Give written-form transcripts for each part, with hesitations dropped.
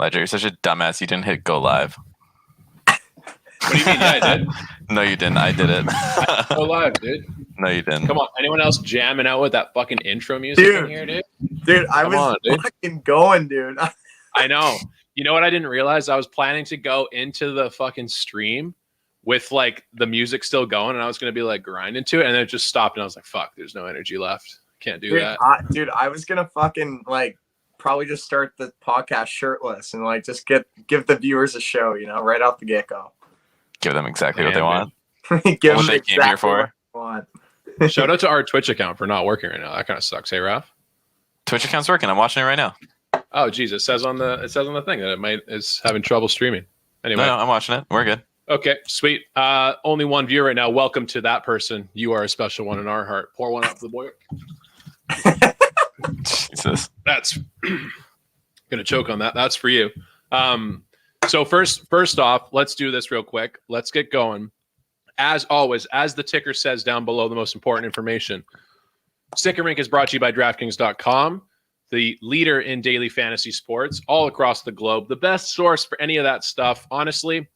Ledger, you're such a dumbass. You didn't hit go live. What do you mean? Yeah, I did. No, you didn't. I did it. Go live, dude. No, you didn't. Come on. Anyone else jamming out with that fucking intro music in here, dude? Dude, I was fucking going, dude. I know. You know what I didn't realize? I was planning to go into the fucking stream with like the music still going, and I was gonna be like grinding to it, and then it just stopped, and I was like, "Fuck, there's no energy left. Can't do that." I was gonna fucking like probably just start the podcast shirtless and like just give the viewers a show, you know, right off the get go. Give them exactly what they want. Give what them they came here for. Shout out to our Twitch account for not working right now. That kind of sucks. Hey, Ralph. Twitch account's working. I'm watching it right now. Oh, geez, it says on the thing that is having trouble streaming. Anyway, no, I'm watching it. We're good. Okay, sweet. Only one viewer right now. Welcome to that person. You are a special one in our heart. Pour one out for the boy. Jesus. That's gonna choke on that. That's for you. So first off, let's do this real quick. Let's get going. As always, as the ticker says down below, the most important information. StickInRink is brought to you by DraftKings.com, the leader in daily fantasy sports all across the globe. The best source for any of that stuff. Honestly,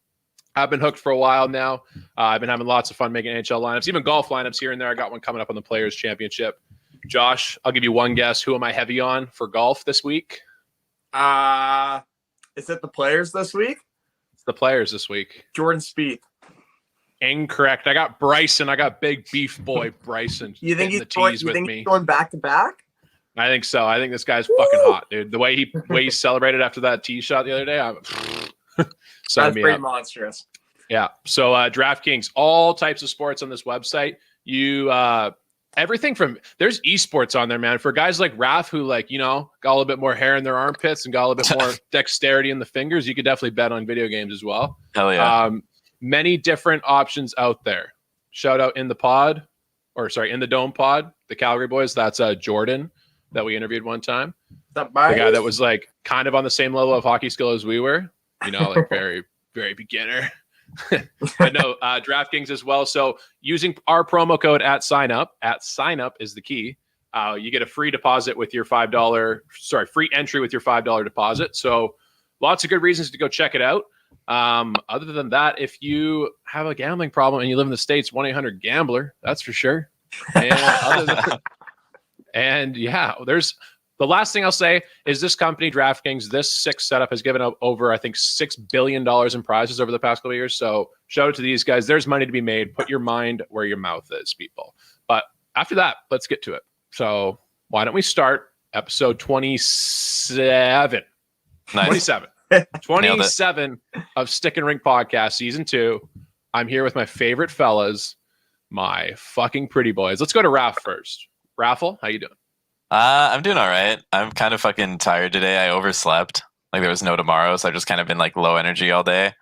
I've been hooked for a while now. I've been having lots of fun making NHL lineups, even golf lineups here and there. I got one coming up on the Players Championship. Josh, I'll give you one guess. Who am I heavy on for golf this week? Is it the Players this week? It's the Players this week. Jordan Spieth. Incorrect. I got Bryson. I got big beef boy Bryson. You think he's me. Going back to back? I think so. I think this guy's fucking hot, dude. The way he celebrated after that tee shot the other day, that's pretty monstrous. Yeah. So DraftKings, all types of sports on this website. You everything from there's esports on there, man. For guys like Raph who got a little bit more hair in their armpits and got a little bit more dexterity in the fingers, you could definitely bet on video games as well. Hell yeah. Many different options out there. Shout out in the Dome pod, the Calgary boys. That's Jordan that we interviewed one time. The guy that was like kind of on the same level of hockey skill as we were, like very, very beginner. But no, DraftKings as well. So using our promo code at sign up is the key. You get a free deposit with your free entry with your $5 deposit. So lots of good reasons to go check it out. Other than that, if you have a gambling problem and you live in the States, 1-800-GAMBLER, that's for sure. And there's the last thing I'll say is this company, DraftKings, this six setup has given up over, I think, $6 billion in prizes over the past couple of years. So shout out to these guys. There's money to be made. Put your mind where your mouth is, people. But after that, let's get to it. So why don't we start episode 27? Nice. 27. 27 of StickInRink podcast, season 2. I'm here with my favorite fellas, my fucking pretty boys. Let's go to Raph first. Raffle, how you doing? I'm doing all right. I'm kind of fucking tired today. I overslept. Like there was no tomorrow, so I've just kind of been like low energy all day.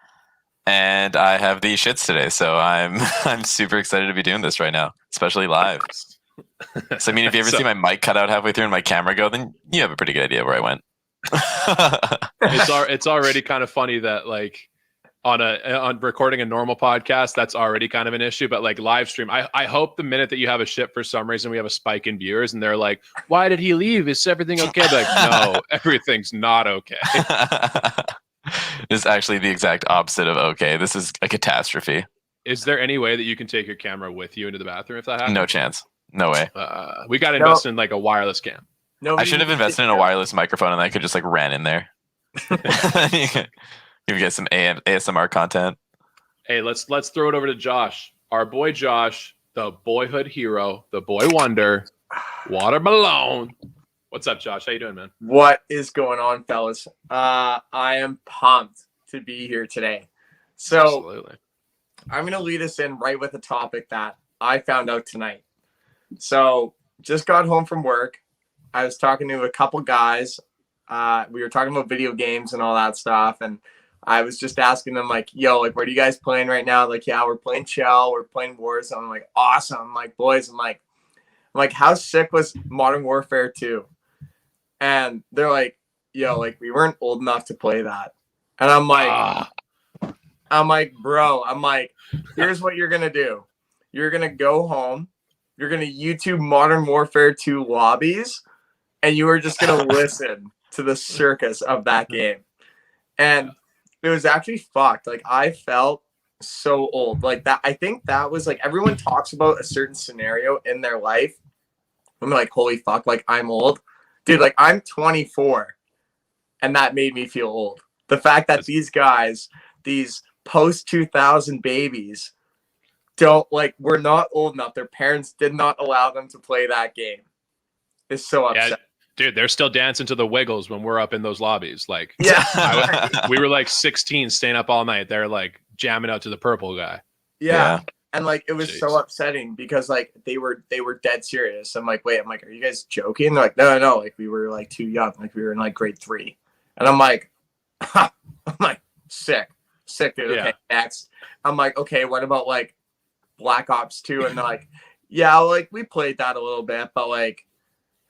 And I have these shits today, so I'm super excited to be doing this right now, especially live. So I mean, if you ever see my mic cut out halfway through and my camera go, then you have a pretty good idea where I went. It's already kind of funny that like on recording a normal podcast, that's already kind of an issue, but like live stream, I hope the minute that you have a ship for some reason we have a spike in viewers and they're like, why did he leave? Is everything okay? Like, no, everything's not okay. It's actually the exact opposite of okay. This is a catastrophe. Is there any way that you can take your camera with you into the bathroom if that happens? No chance. No way. We got to invest in like a wireless cam. I should have invested in a wireless microphone and I could just like ran in there. You get some ASMR content. Hey, let's throw it over to Josh. Our boy Josh, the boyhood hero, the boy wonder, water balloon. What's up, Josh? How you doing, man? What is going on, fellas? I am pumped to be here today. So absolutely. I'm going to lead us in right with a topic that I found out tonight. So just got home from work. I was talking to a couple guys. We were talking about video games and all that stuff. And I was just asking them like, yo, like, what are you guys playing right now? Like, yeah, we're playing Shell. We're playing Warzone. I'm like, awesome. I'm like, boys, I'm like, how sick was Modern Warfare 2? And they're like, yo, like, we weren't old enough to play that. And I'm like, bro, here's what you're going to do. You're going to go home. You're going to YouTube Modern Warfare 2 lobbies. And you are just going to listen to the circus of that game. And it was actually fucked. Like I felt so old. Like that. I think that was like everyone talks about a certain scenario in their life. I'm like, holy fuck, like I'm old. Dude, like I'm 24. And that made me feel old. The fact that these guys, these post 2000 babies, we're not old enough. Their parents did not allow them to play that game. It's so upsetting. Dude, they're still dancing to the Wiggles when we're up in those lobbies. Like, we were like 16 staying up all night. They're like jamming out to the Purple guy. Yeah. And like it was so upsetting because like they were dead serious. I'm like, wait, are you guys joking? They're like, no, like we were like too young. Like we were in like grade 3. And I'm like, sick, dude. Okay, next. I'm like, okay, what about like Black Ops 2? And they're like, yeah, like we played that a little bit, but like,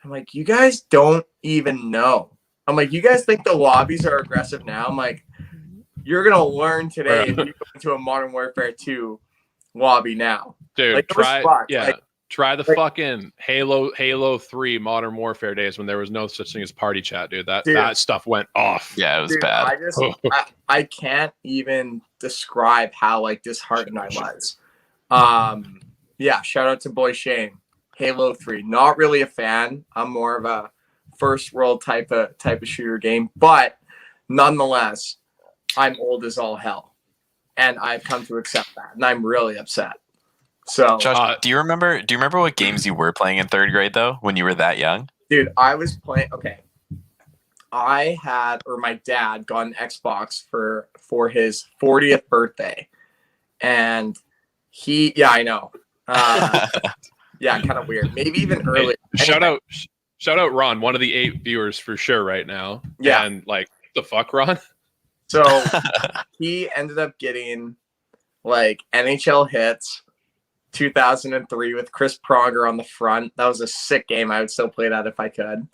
I'm like, you guys don't even know. I'm like, you guys think the lobbies are aggressive now? I'm like, you're gonna learn today if you go into a Modern Warfare 2 lobby now. Dude, like, try the fucking Halo 3 Modern Warfare days when there was no such thing as party chat, dude. That stuff went off. Yeah, it was bad. I can't even describe how like disheartened I was. Yeah, shout out to boy Shane. Halo 3. Not really a fan. I'm more of a first world type of shooter game, but nonetheless, I'm old as all hell. And I've come to accept that. And I'm really upset. So Josh, do you remember what games you were playing in 3rd grade though, when you were that young? Dude, I was playing my dad got an Xbox for his 40th birthday. And I know. Yeah, kind of weird. Maybe even earlier. Hey, shout out Ron, one of the 8 viewers for sure right now. Yeah. And like, the fuck, Ron? So he ended up getting like NHL Hits 2003 with Chris Pronger on the front. That was a sick game. I would still play that if I could.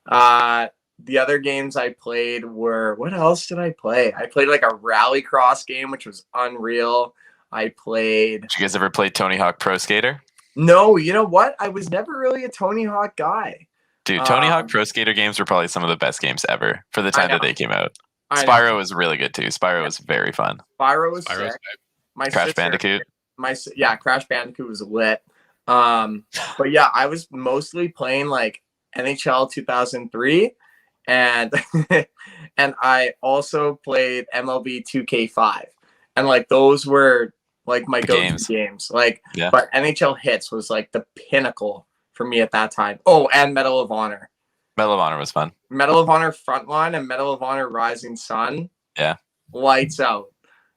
The other games I played were, what else did I play? I played like a Rallycross game, which was unreal. Did you guys ever play Tony Hawk Pro Skater? No, you know what? I was never really a Tony Hawk guy. Dude, Tony Hawk Pro Skater games were probably some of the best games ever for the time that they came out. Spyro was really good too. Spyro was very fun. Spyro was sick. Crash Bandicoot. Crash Bandicoot was lit. But yeah, I was mostly playing like NHL 2003 and and I also played MLB 2K5. And like those were like my go-to games. Like, but NHL Hits was like the pinnacle for me at that time. Oh, and Medal of Honor. Medal of Honor was fun. Medal of Honor Frontline and Medal of Honor Rising Sun. Yeah. Lights out.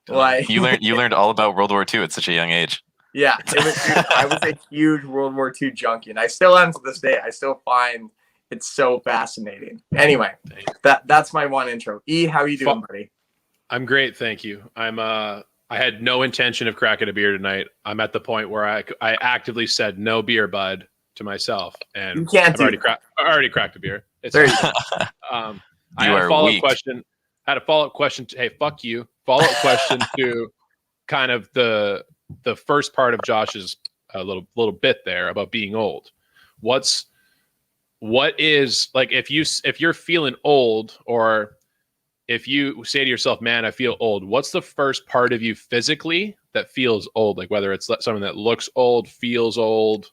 Like you learned all about World War II at such a young age. Yeah, I was a huge World War II junkie, and I still am to this day. I still find it so fascinating. Anyway, that's my one intro. E, how are you doing, buddy? I'm great, thank you. I had no intention of cracking a beer tonight. I'm at the point where I actively said no beer, bud, to myself, and you can't I already cracked a beer. It's there. I had a follow-up question. Hey, fuck you. Follow-up question to kind of the first part of Josh's little bit there about being old. What is like if you're feeling old, or if you say to yourself, man, I feel old, what's the first part of you physically that feels old? Like whether it's something that looks old, feels old,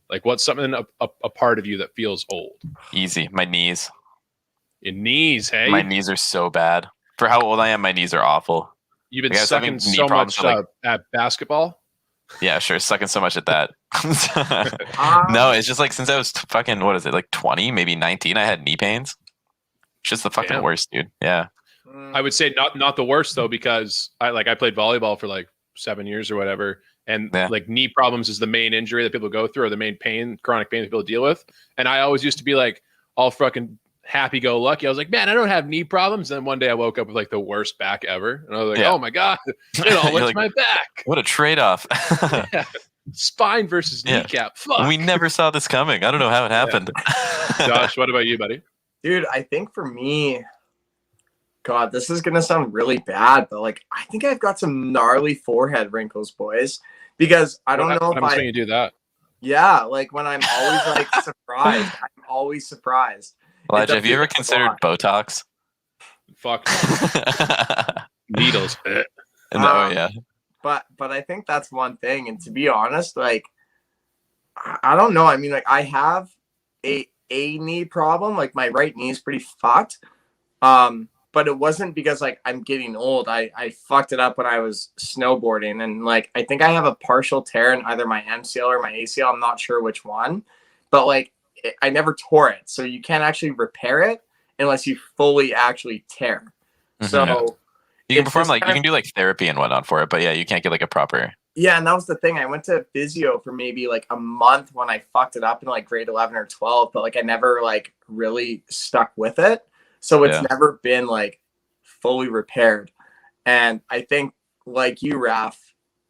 like what's something a part of you that feels old? Easy. My knees. Your knees, hey? My knees are so bad. For how old I am, my knees are awful. You've been sucking so much at basketball? Yeah, sure. Sucking so much at that. No, it's just like since I was fucking, what is it, like 20, maybe 19, I had knee pains. It's just the fucking worst, dude. Yeah. I would say not the worst though, because I played volleyball for like 7 years or whatever. And like knee problems is the main injury that people go through, or the main chronic pain that people deal with. And I always used to be like all fucking happy-go-lucky. I was like, man, I don't have knee problems. And then one day I woke up with like the worst back ever. And I was like, oh my God, what's my back? What a trade-off. Spine versus kneecap. Fuck. We never saw this coming. I don't know how it happened. Josh, what about you, buddy? Dude, I think for me, God, this is going to sound really bad, but like, I think I've got some gnarly forehead wrinkles, boys, because I don't know if I'm saying you do that. Yeah. Like when I'm always like surprised, I'm always surprised. Elijah, have you ever considered Botox? Fuck needles. No, yeah. But I think that's one thing. And to be honest, like, I don't know. I mean, like, I have a knee problem. Like, my right knee is pretty fucked. But it wasn't because like I'm getting old. I fucked it up when I was snowboarding, and like I think I have a partial tear in either my MCL or my ACL. I'm not sure which one, but like I never tore it, so you can't actually repair it unless you fully actually tear. Mm-hmm. So you can perform like you can do like therapy and whatnot for it, but yeah, you can't get like a proper. Yeah, and that was the thing. I went to physio for maybe like a month when I fucked it up in like grade 11 or 12, but like I never like really stuck with it. So it's never been like fully repaired. And I think like you, Raph,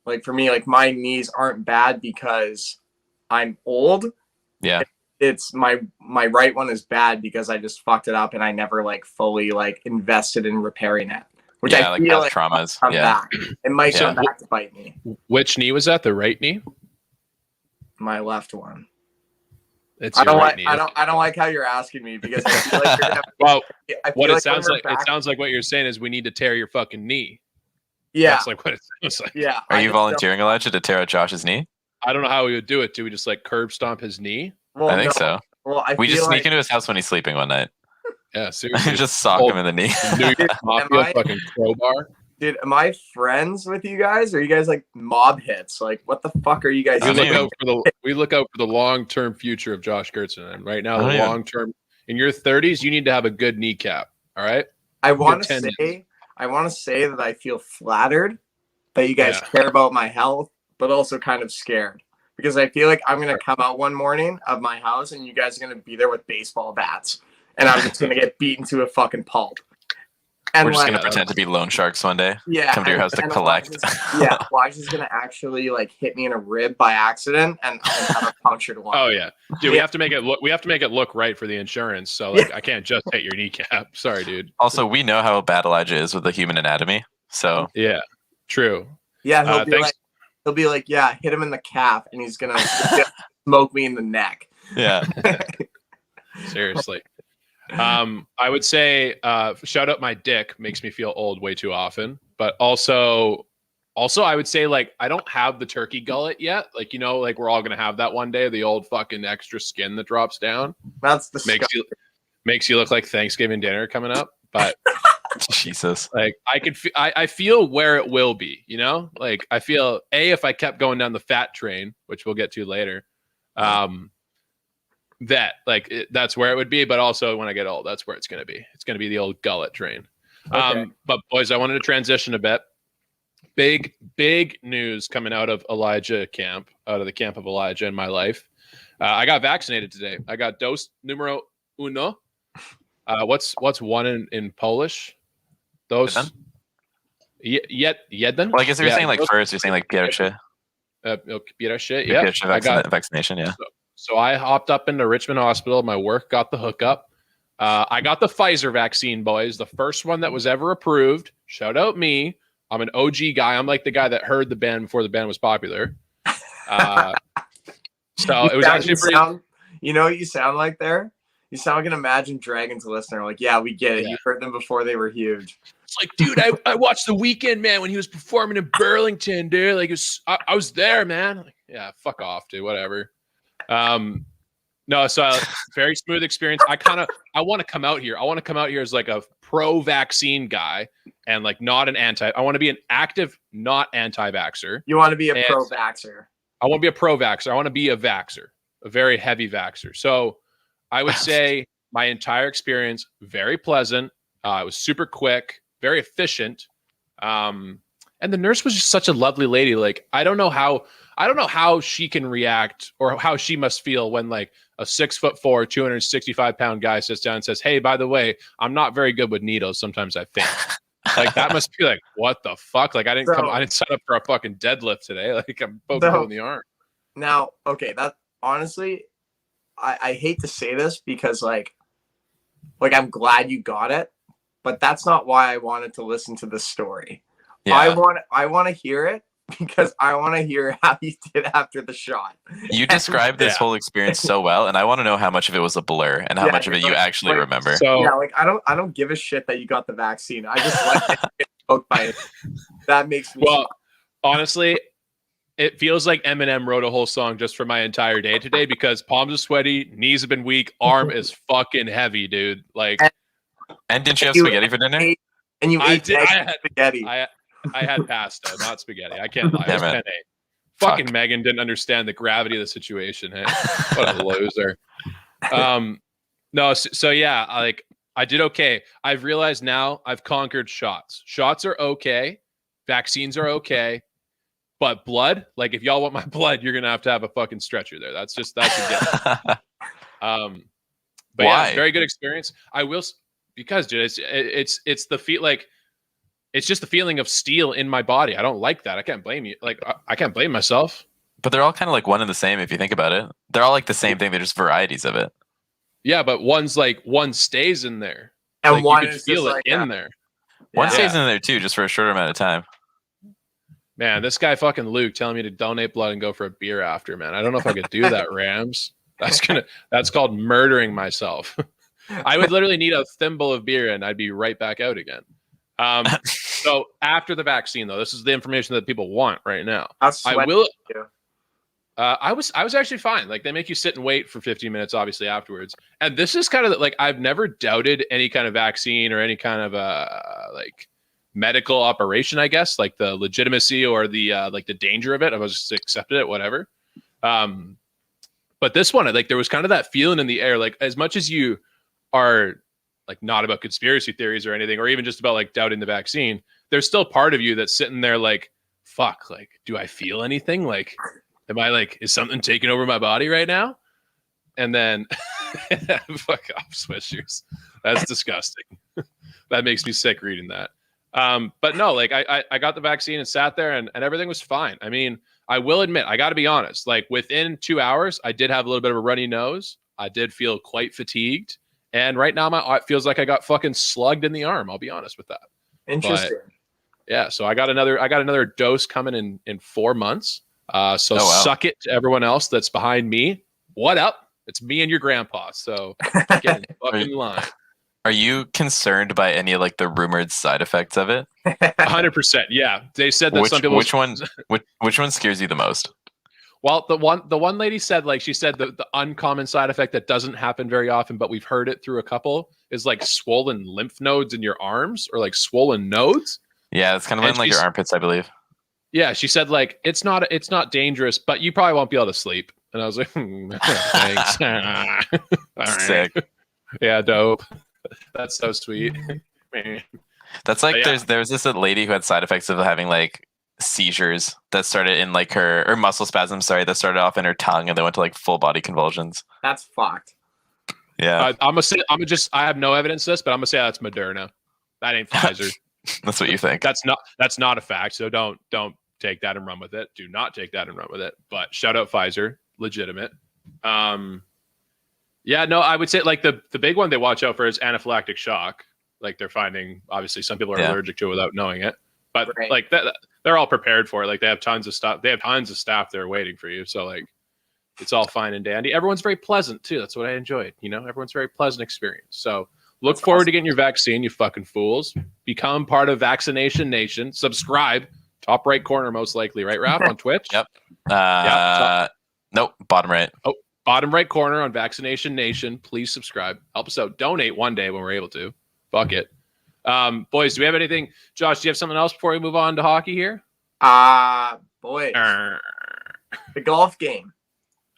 like for me, like my knees aren't bad because I'm old. Yeah. It's my right one is bad because I just fucked it up and I never like fully like invested in repairing it. Which I feel like traumas. Back. It might come back to bite me. Which knee was that? The right knee? My left one. It's your right knee. I don't like how you're asking me because I feel like you're gonna. Well, what it sounds like, it sounds like what you're saying is we need to tear your fucking knee. Yeah, that's like what it sounds like. Yeah. Are you volunteering, Elijah, to tear out Josh's knee? I don't know how we would do it. Do we just like curb stomp his knee? Well, I think so. Well, we just sneak into his house when he's sleeping one night. Yeah, seriously. Just sock him in the knee. New York Mafia fucking crowbar. Dude, am I friends with you guys? Or are you guys like mob hits? Like, what the fuck are you guys doing? We look out for the long-term future of Josh Gertson. And right now, the long-term, in your 30s, you need to have a good kneecap. All right? I want to say that I feel flattered that you guys care about my health, but also kind of scared. Because I feel like I'm going to come out one morning of my house and you guys are going to be there with baseball bats. And I'm just going to get beaten to a fucking pulp. And we're just going to pretend to be loan sharks one day. Yeah. Come to your house to collect. Elijah's is going to actually like hit me in a rib by accident and I'll have a punctured one. Oh yeah. Dude, we have to make it look right for the insurance. So like I can't just hit your kneecap. Sorry, dude. Also, we know how bad Elijah is with the human anatomy. So yeah. True. Yeah, he'll be like, yeah, hit him in the calf and he's going to smoke me in the neck. Yeah. Seriously. I would say shout out my dick makes me feel old way too often, but also I would say like I don't have the turkey gullet yet, like like we're all gonna have that one day, the old fucking extra skin that drops down. That's the makes you look like Thanksgiving dinner coming up, but Jesus, like I feel where it will be, like I feel if I kept going down the fat train, which we'll get to later, that's where it would be, but also when I get old, that's where it's going to be. It's going to be the old gullet train. Okay. But boys, I wanted to transition a bit. Big news coming out of the camp of Elijah in my life. I got vaccinated today. I got dose numero uno. What's one in Polish? Dose. Jeden? Well, I guess you're saying like first, you're saying like pierwsze. Pierwsze, yeah. Pierwsze vaccination, yeah. So I hopped up into Richmond Hospital. My work got the hookup. I got the Pfizer vaccine, boys. The first one that was ever approved. Shout out me. I'm an OG guy. I'm like the guy that heard the band before the band was popular. So it was actually pretty. You know what you sound like there? You sound like an Imagine Dragons listener. Like, yeah, we get it. Yeah. You heard them before they were huge. It's like, dude, I watched The Weeknd, man, when he was performing in Burlington, dude. Like, I was there, man. Like, yeah, fuck off, dude. Whatever. No, so very smooth experience. I want to come out here. I want to come out here as like a pro-vaccine guy and like not an anti. I want to be an active, not anti-vaxxer. You want to be a pro-vaxxer. I want to be a pro-vaxxer. I want to be a vaxxer, a very heavy vaxxer. So I would say my entire experience, very pleasant. It was super quick, very efficient. And the nurse was just such a lovely lady. Like, I don't know how she can react or how she must feel when like a 6'4", 265-pound guy sits down and says, "Hey, by the way, I'm not very good with needles. Sometimes I think." Like, that must be like, what the fuck? Like, I didn't sign up for a fucking deadlift today. Like, I'm poking in the arm. Now, okay, that honestly, I hate to say this because like I'm glad you got it, but that's not why I wanted to listen to this story. Yeah. I want to hear it because I want to hear how you did after the shot. You described this whole experience so well, and I want to know how much of it was a blur and how much of it you actually remember. So yeah, like I don't give a shit that you got the vaccine. I just like getting poked by it. That makes me well, honestly, it feels like Eminem wrote a whole song just for my entire day today because palms are sweaty, knees have been weak, arm is fucking heavy, dude. Like, and didn't you have spaghetti for dinner? And you ate spaghetti. I had pasta, not spaghetti. I can't lie. It was penne. Fucking Megan didn't understand the gravity of the situation. Hey? What a loser. No, so yeah, I did okay. I've realized now I've conquered shots. Shots are okay. Vaccines are okay. But blood, like if y'all want my blood, you're gonna have a fucking stretcher there. That's a given. But Why? yeah, it's very good experience. I will because dude, it's the feel like it's just the feeling of steel in my body. I don't like that. I can't blame you. Like I can't blame myself. But they're all kind of like one and the same if you think about it. They're all like the same thing. They're just varieties of it. Yeah, but one stays in there, and like, one you can is feel it like in there. One stays in there too, just for a short amount of time. Man, this guy fucking Luke telling me to donate blood and go for a beer after. Man, I don't know if I could do that, Rams. That's called murdering myself. I would literally need a thimble of beer and I'd be right back out again. So after the vaccine, though, this is the information that people want right now. I was actually fine. Like they make you sit and wait for 15 minutes, obviously afterwards. And this is kind of like I've never doubted any kind of vaccine or any kind of like medical operation, I guess, like the legitimacy or the like the danger of it. I was just accepted it, whatever. But this one, like there was kind of that feeling in the air, like as much as you are like not about conspiracy theories or anything, or even just about like doubting the vaccine, there's still part of you that's sitting there like, fuck, like, do I feel anything? Like, am I like, is something taking over my body right now? And then fuck off, Swishers. That's disgusting. That makes me sick reading that. But no, like I got the vaccine and sat there and everything was fine. I mean, I will admit, I got to be honest, like within 2 hours, I did have a little bit of a runny nose. I did feel quite fatigued. And right now, it feels like I got fucking slugged in the arm. I'll be honest with that. Interesting. But, yeah, so I got another dose coming in 4 months. So suck it to everyone else that's behind me. What up? It's me and your grandpa. So get in fucking line. Are you concerned by any of like the rumored side effects of it? 100%. Yeah, they said that some people. Which one scares you the most? Well, the one lady said, like, she said the uncommon side effect that doesn't happen very often, but we've heard it through a couple, is like swollen lymph nodes in your arms or like swollen nodes. Yeah, it's kind of in like your armpits, I believe. Yeah, she said like it's not dangerous, but you probably won't be able to sleep. And I was like, thanks. All Sick. right. Yeah, dope. That's so sweet. That's like there was this lady who had side effects of having like seizures that started in like her muscle spasms, that started off in her tongue and they went to like full body convulsions. That's fucked. Yeah. I have no evidence of this, but I'm gonna say that's Moderna. That ain't Pfizer. That's what you think. That's not a fact. So don't take that and run with it. Do not take that and run with it. But shout out Pfizer, legitimate. Yeah, no, I would say like the big one they watch out for is anaphylactic shock. Like they're finding, obviously some people are allergic to it without knowing it, but like that, they're all prepared for it. Like they have tons of stuff. They have tons of staff there waiting for you. So like it's all fine and dandy. Everyone's very pleasant too. That's what I enjoyed. You know, everyone's very pleasant experience. So look forward to getting your vaccine, you fucking fools. Become part of Vaccination Nation. Subscribe. Top right corner, most likely, right, Raph, on Twitch? Yep. Nope, bottom right. Oh, bottom right corner on Vaccination Nation. Please subscribe. Help us out. Donate one day when we're able to. Fuck it. Boys, do we have anything? Josh, do you have something else before we move on to hockey here? Boys. The golf game.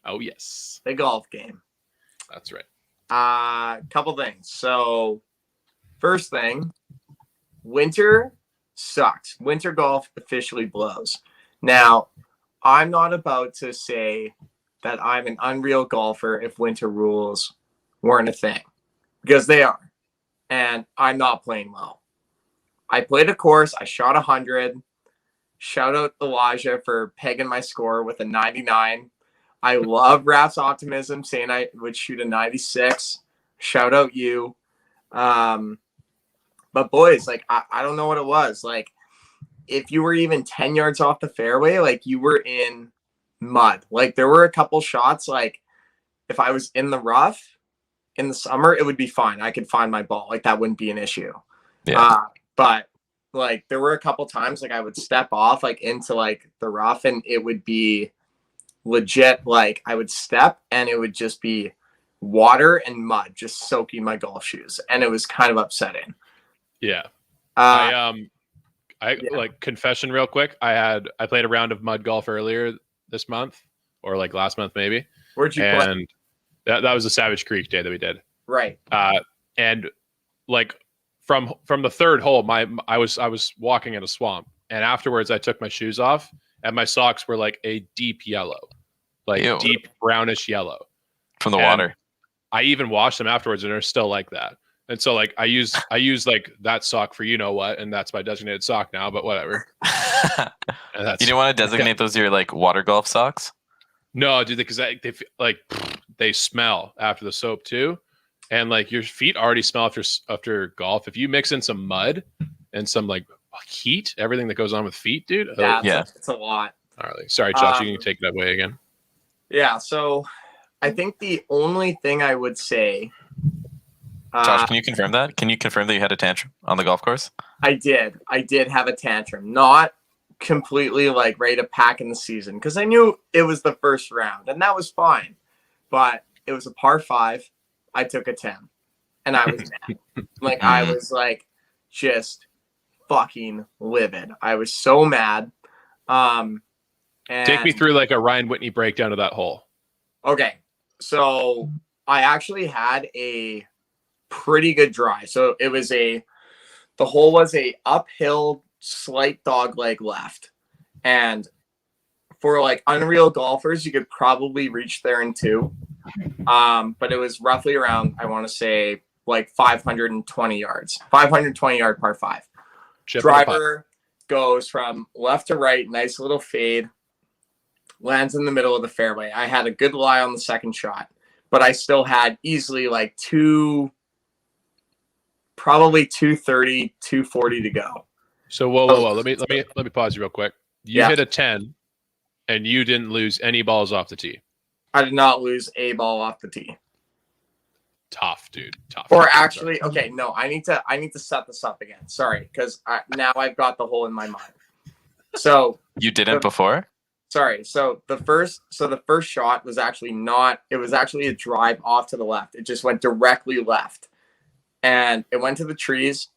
Oh, yes. The golf game. That's right. Couple things. So, first thing, winter sucks. Winter golf officially blows. Now, I'm not about to say that I'm an unreal golfer if winter rules weren't a thing, because they are. And I'm not playing well. I played a course. I shot 100. Shout out Elijah for pegging my score with a 99. I love Raph's optimism, saying I would shoot a 96. Shout out you. But boys, like I don't know what it was. Like if you were even 10 yards off the fairway, like you were in mud. Like there were a couple shots, like if I was in the rough in the summer, it would be fine. I could find my ball. Like that wouldn't be an issue. Yeah. But like there were a couple times like I would step off like into like the rough and it would be legit. Like I would step and it would just be water and mud just soaking my golf shoes. And it was kind of upsetting. Yeah. Yeah. Like confession real quick. I played a round of mud golf earlier this month or like last month, maybe. Where'd you play? And that was a Savage Creek day that we did. Right. And like from the third hole, I was walking in a swamp, and afterwards I took my shoes off, and my socks were like a deep yellow, like Ew. deep brownish yellow From the water. I even washed them afterwards, and they're still like that. And so like I use like that sock for you know what, and that's my designated sock now. But whatever. You didn't want to designate those your like water golf socks? No, dude, because they smell after the soap too, and like your feet already smell after golf. If you mix in some mud and some like heat, everything that goes on with feet, dude. Yeah, it's a lot. Gnarly. Sorry, Josh, you can take that away again. Yeah, so I think the only thing I would say. Josh, can you confirm that? Can you confirm that you had a tantrum on the golf course? I did have a tantrum. Not completely like ready to pack in the season because I knew it was the first round and that was fine. But it was a par 5. I took a 10 and I was mad. Like I was like just fucking livid. I was so mad. And take me through like a Ryan Whitney breakdown of that hole. Okay. So I actually had a pretty good drive. So it was the hole was a uphill slight dog leg left. And for like unreal golfers, you could probably reach there in 2. But it was roughly around, I want to say like 520 yards, 520 yard par 5. Driver goes from left to right, nice little fade, lands in the middle of the fairway. I had a good lie on the second shot, but I still had easily like probably 230, 240 to go. So whoa. Let me pause you real quick. You hit a 10 and you didn't lose any balls off the tee. I did not lose a ball off the tee. Tough, dude. Tough. Or actually, okay, no, I need to set this up again. Sorry, because now I've got the hole in my mind. So you didn't before? Sorry. So the first shot was actually not. It was actually a drive off to the left. It just went directly left, and it went to the trees.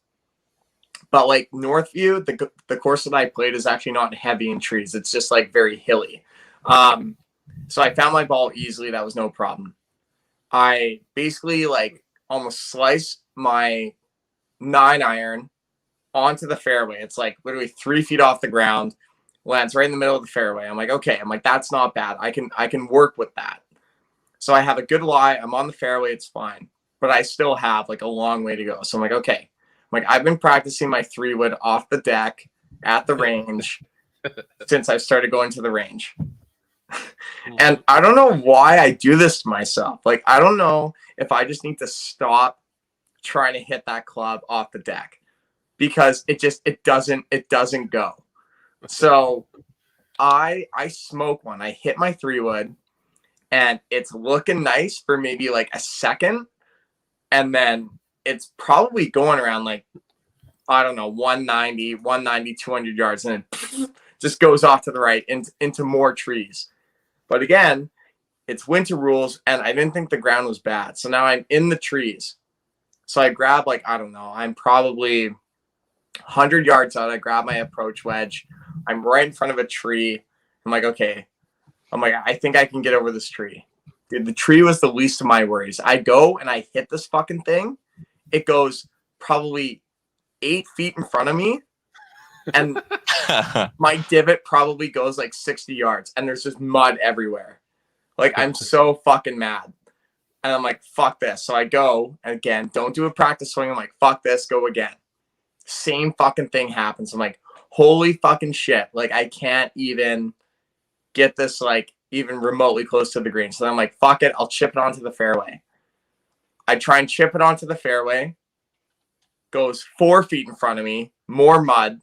But like Northview, the course that I played is actually not heavy in trees. It's just like very hilly. So I found my ball easily. That was no problem. I basically like almost sliced my 9-iron onto the fairway. It's like literally 3 feet off the ground, lands right in the middle of the fairway. I'm like, okay. I'm like, that's not bad. I can work with that. So I have a good lie. I'm on the fairway. It's fine. But I still have like a long way to go. So I'm like, okay. I'm like, I've been practicing my 3-wood off the deck at the range since I started going to the range. And I don't know why I do this to myself. Like, I don't know if I just need to stop trying to hit that club off the deck because it doesn't go. So I smoke one. I hit my 3-wood and it's looking nice for maybe like a second. And then it's probably going around like, I don't know, 190, 200 yards. And it just goes off to the right into more trees. But again, it's winter rules, and I didn't think the ground was bad. So now I'm in the trees. So I grab, like, I don't know, I'm probably 100 yards out. I grab my approach wedge. I'm right in front of a tree. I'm like, okay. I'm like, I think I can get over this tree. Dude, the tree was the least of my worries. I go and I hit this fucking thing. It goes probably 8 feet in front of me. And my divot probably goes like 60 yards and there's just mud everywhere. Like, I'm so fucking mad. And I'm like, fuck this. So I go, and again, don't do a practice swing. I'm like, fuck this, go again. Same fucking thing happens. I'm like, holy fucking shit. Like, I can't even get this like even remotely close to the green. So I'm like, fuck it, I'll chip it onto the fairway. I try and chip it onto the fairway. Goes 4 feet in front of me, more mud.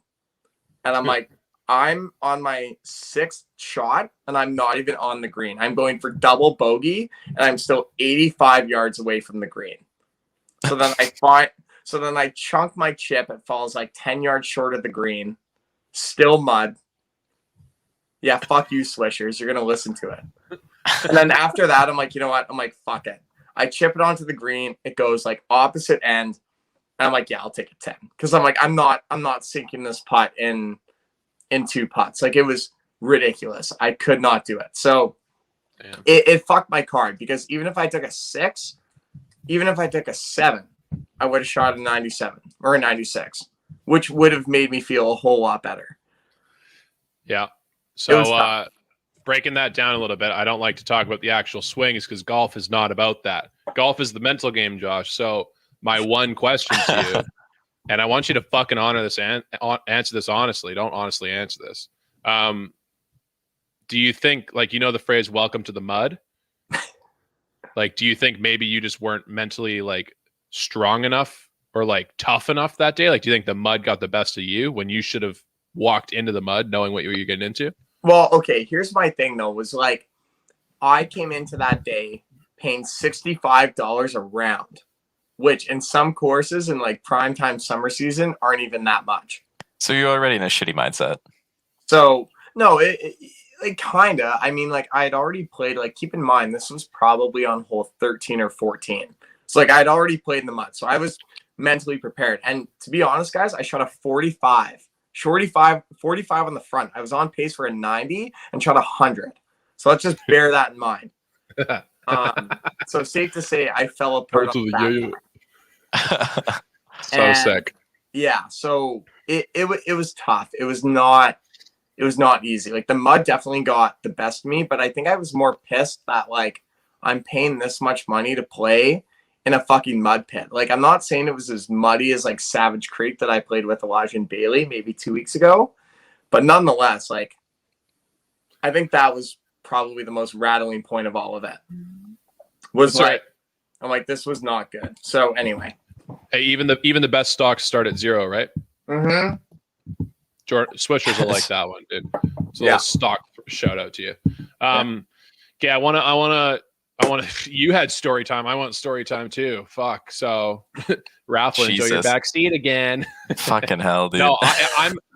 And I'm like, I'm on my 6th shot and I'm not even on the green. I'm going for double bogey and I'm still 85 yards away from the green. So then I chunk my chip. It falls like 10 yards short of the green. Still mud. Yeah, fuck you, Swishers. You're going to listen to it. And then after that, I'm like, you know what? I'm like, fuck it. I chip it onto the green. It goes like opposite end. And I'm like, yeah, I'll take a 10. Because I'm like, I'm not sinking this putt in 2 putts. Like, it was ridiculous. I could not do it. So it fucked my card, because even if I took a 6, even if I took a 7, I would have shot a 97 or a 96, which would have made me feel a whole lot better. Yeah. So breaking that down a little bit, I don't like to talk about the actual swings because golf is not about that. Golf is the mental game, Josh. So my one question to you, and I want you to fucking answer this honestly. Don't honestly answer this. Do you think, like, you know the phrase "welcome to the mud"? Like, do you think maybe you just weren't mentally like strong enough or like tough enough that day? Like, do you think the mud got the best of you when you should have walked into the mud knowing what you were getting into? Well, okay, here's my thing though, was like, I came into that day paying $65 a round, which in some courses in like primetime summer season aren't even that much. So you're already in a shitty mindset. So no, it like kinda. I mean, like, I'd already played, like, keep in mind this was probably on hole 13 or 14. So like I'd already played in the mud. So I was mentally prepared. And to be honest, guys, I shot a 45 on the front. I was on pace for a 90 and shot 100. So let's just bear that in mind. So safe to say I fell apart on that. So sick. Yeah, so it was tough. It was not easy. Like, the mud definitely got the best of me, but I think I was more pissed that, like, I'm paying this much money to play in a fucking mud pit. Like, I'm not saying it was as muddy as like Savage Creek that I played with Elijah and Bailey maybe 2 weeks ago, but nonetheless, like, I think that was probably the most rattling point of all of it. I'm like, this was not good. So anyway, hey, even the best stocks start at 0, right? Mm-hmm. Swishers will like that one, dude. So a little stock shout out to you. Yeah, I wanna. You had story time. I want story time too. Fuck. So, Raffle, enjoy your backseat again. Fucking hell, dude. No,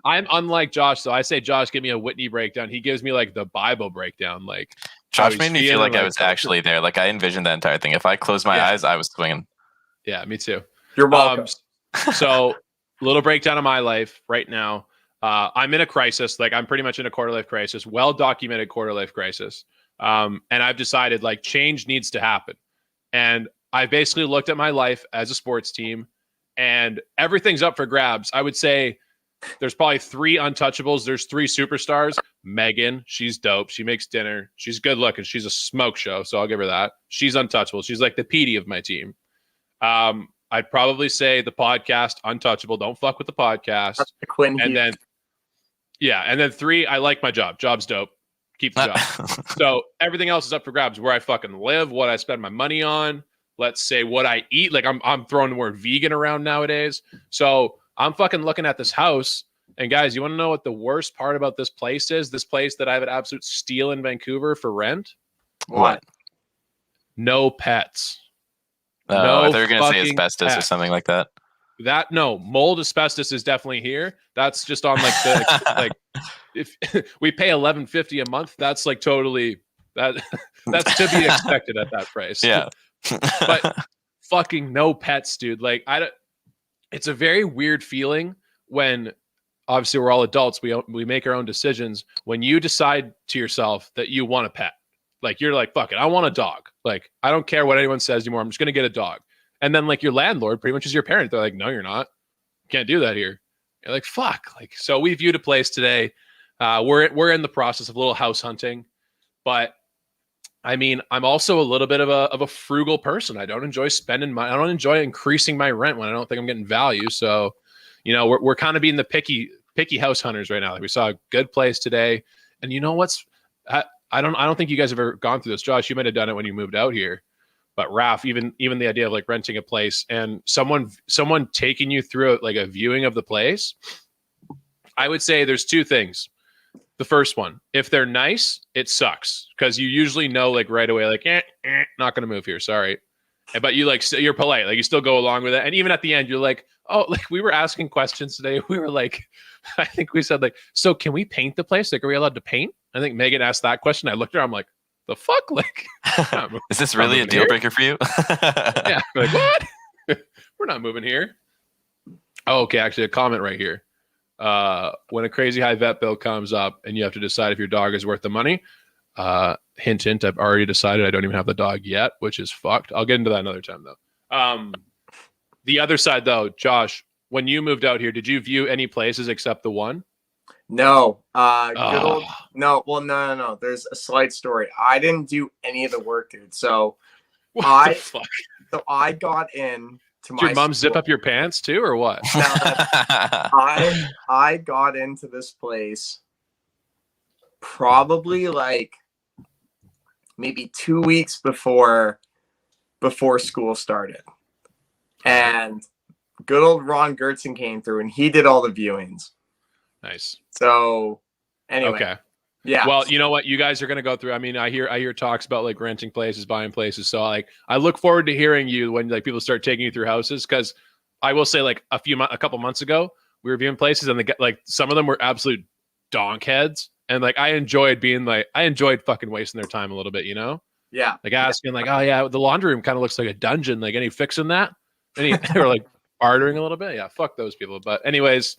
I'm unlike Josh. So I say, Josh, give me a Whitney breakdown. He gives me like the Bible breakdown. Like, Josh made me feel like I was actually there. Like, I envisioned that entire thing. If I closed my eyes, I was swinging. Yeah, me too. You're welcome. So, little breakdown of my life right now. I'm in a crisis. Like, I'm pretty much in a quarter life crisis, well-documented quarter life crisis. And I've decided, like, change needs to happen. And I basically looked at my life as a sports team, and everything's up for grabs. I would say there's probably 3 untouchables. There's 3 superstars. Megan, she's dope. She makes dinner. She's good looking. She's a smoke show, so I'll give her that. She's untouchable. She's like the PD of my team. I'd probably say the podcast, untouchable. Don't fuck with the podcast. And then 3, I like my job. Job's dope. Keep the job. So everything else is up for grabs. Where I fucking live, what I spend my money on. Let's say what I eat. Like, I'm throwing the word vegan around nowadays. So I'm fucking looking at this house. And guys, you want to know what the worst part about this place is? This place that I have an absolute steal in Vancouver for rent. What? No pets. No, I thought you were going to say asbestos or something like that. No, mold, asbestos is definitely here. That's just on like the like, if we pay $11.50 a month, that's like totally that's to be expected at that price. Yeah. But fucking no pets, dude. Like, it's a very weird feeling when, obviously, we're all adults. We make our own decisions. When you decide to yourself that you want a pet, like, you're like, fuck it, I want a dog. Like, I don't care what anyone says anymore. I'm just gonna get a dog. And then, like, your landlord pretty much is your parent. They're like, no, you're not. You can't do that here. You're like, fuck. Like, so we viewed a place today. We're in the process of a little house hunting, but I mean, I'm also a little bit of a frugal person. I don't enjoy spending money. I don't enjoy increasing my rent when I don't think I'm getting value. So, you know, we're kind of being the picky house hunters right now. Like, we saw a good place today, and you know what's? I don't think you guys have ever gone through this, Josh. You might have done it when you moved out here. But Raph, even the idea of like renting a place and someone taking you through like a viewing of the place, I would say there's two things. The first one, if they're nice, it sucks because you usually know like right away, like, not going to move here. Sorry. But you like, you're polite. Like you still go along with it. And even at the end, you're like, oh, like we were asking questions today. We were like, I think we said like, so can we paint the place? Like, are we allowed to paint? I think Megan asked that question. I looked at her. I'm like, the fuck? Like, is this really a deal breaker for you? Yeah. Like, what? We're not moving here. Oh, okay. Actually, a comment right here. When a crazy high vet bill comes up and you have to decide if your dog is worth the money, hint, hint, I've already decided I don't even have the dog yet, which is fucked. I'll get into that another time, though. The other side, though, Josh, when you moved out here, did you view any places except the one? No. Good old no. Well, no. There's a slight story. I didn't do any of the work, dude. So I got in to my. Did your mom zip up your pants too, or what? No, I got into this place probably like maybe 2 weeks before school started, and good old Ron Gertzen came through and he did all the viewings. Nice. So anyway. Okay. Yeah. Well, you know what? You guys are going to go through. I mean, I hear talks about like renting places, buying places. So like, I look forward to hearing you when like people start taking you through houses. Cause I will say like a couple months ago, we were viewing places and like some of them were absolute donk heads. And like, I enjoyed fucking wasting their time a little bit, you know? Yeah. Like asking like, oh yeah, the laundry room kind of looks like a dungeon. Like any fixing that? Or like bartering a little bit. Yeah. Fuck those people. But anyways,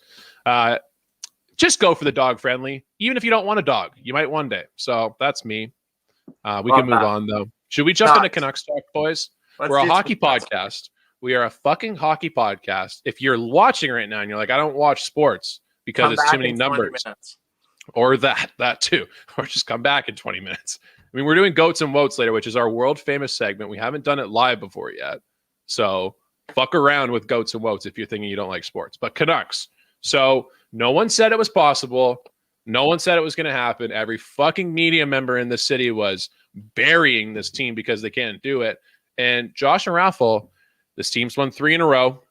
just go for the dog friendly. Even if you don't want a dog, you might one day. So that's me. We can move on though. Should we jump into Canucks talk, boys? We're a hockey podcast. We are a fucking hockey podcast. If you're watching right now and you're like, I don't watch sports because it's too many numbers, or that too, or just come back in 20 minutes. I mean, we're doing Goats and Woats later, which is our world famous segment. We haven't done it live before yet. So fuck around with Goats and Woats if you're thinking you don't like sports. But Canucks. So no one said it was possible. No one said it was going to happen. Every fucking media member in the city was burying this team because they can't do it. And Josh and Raffle, this team's won 3 in a row.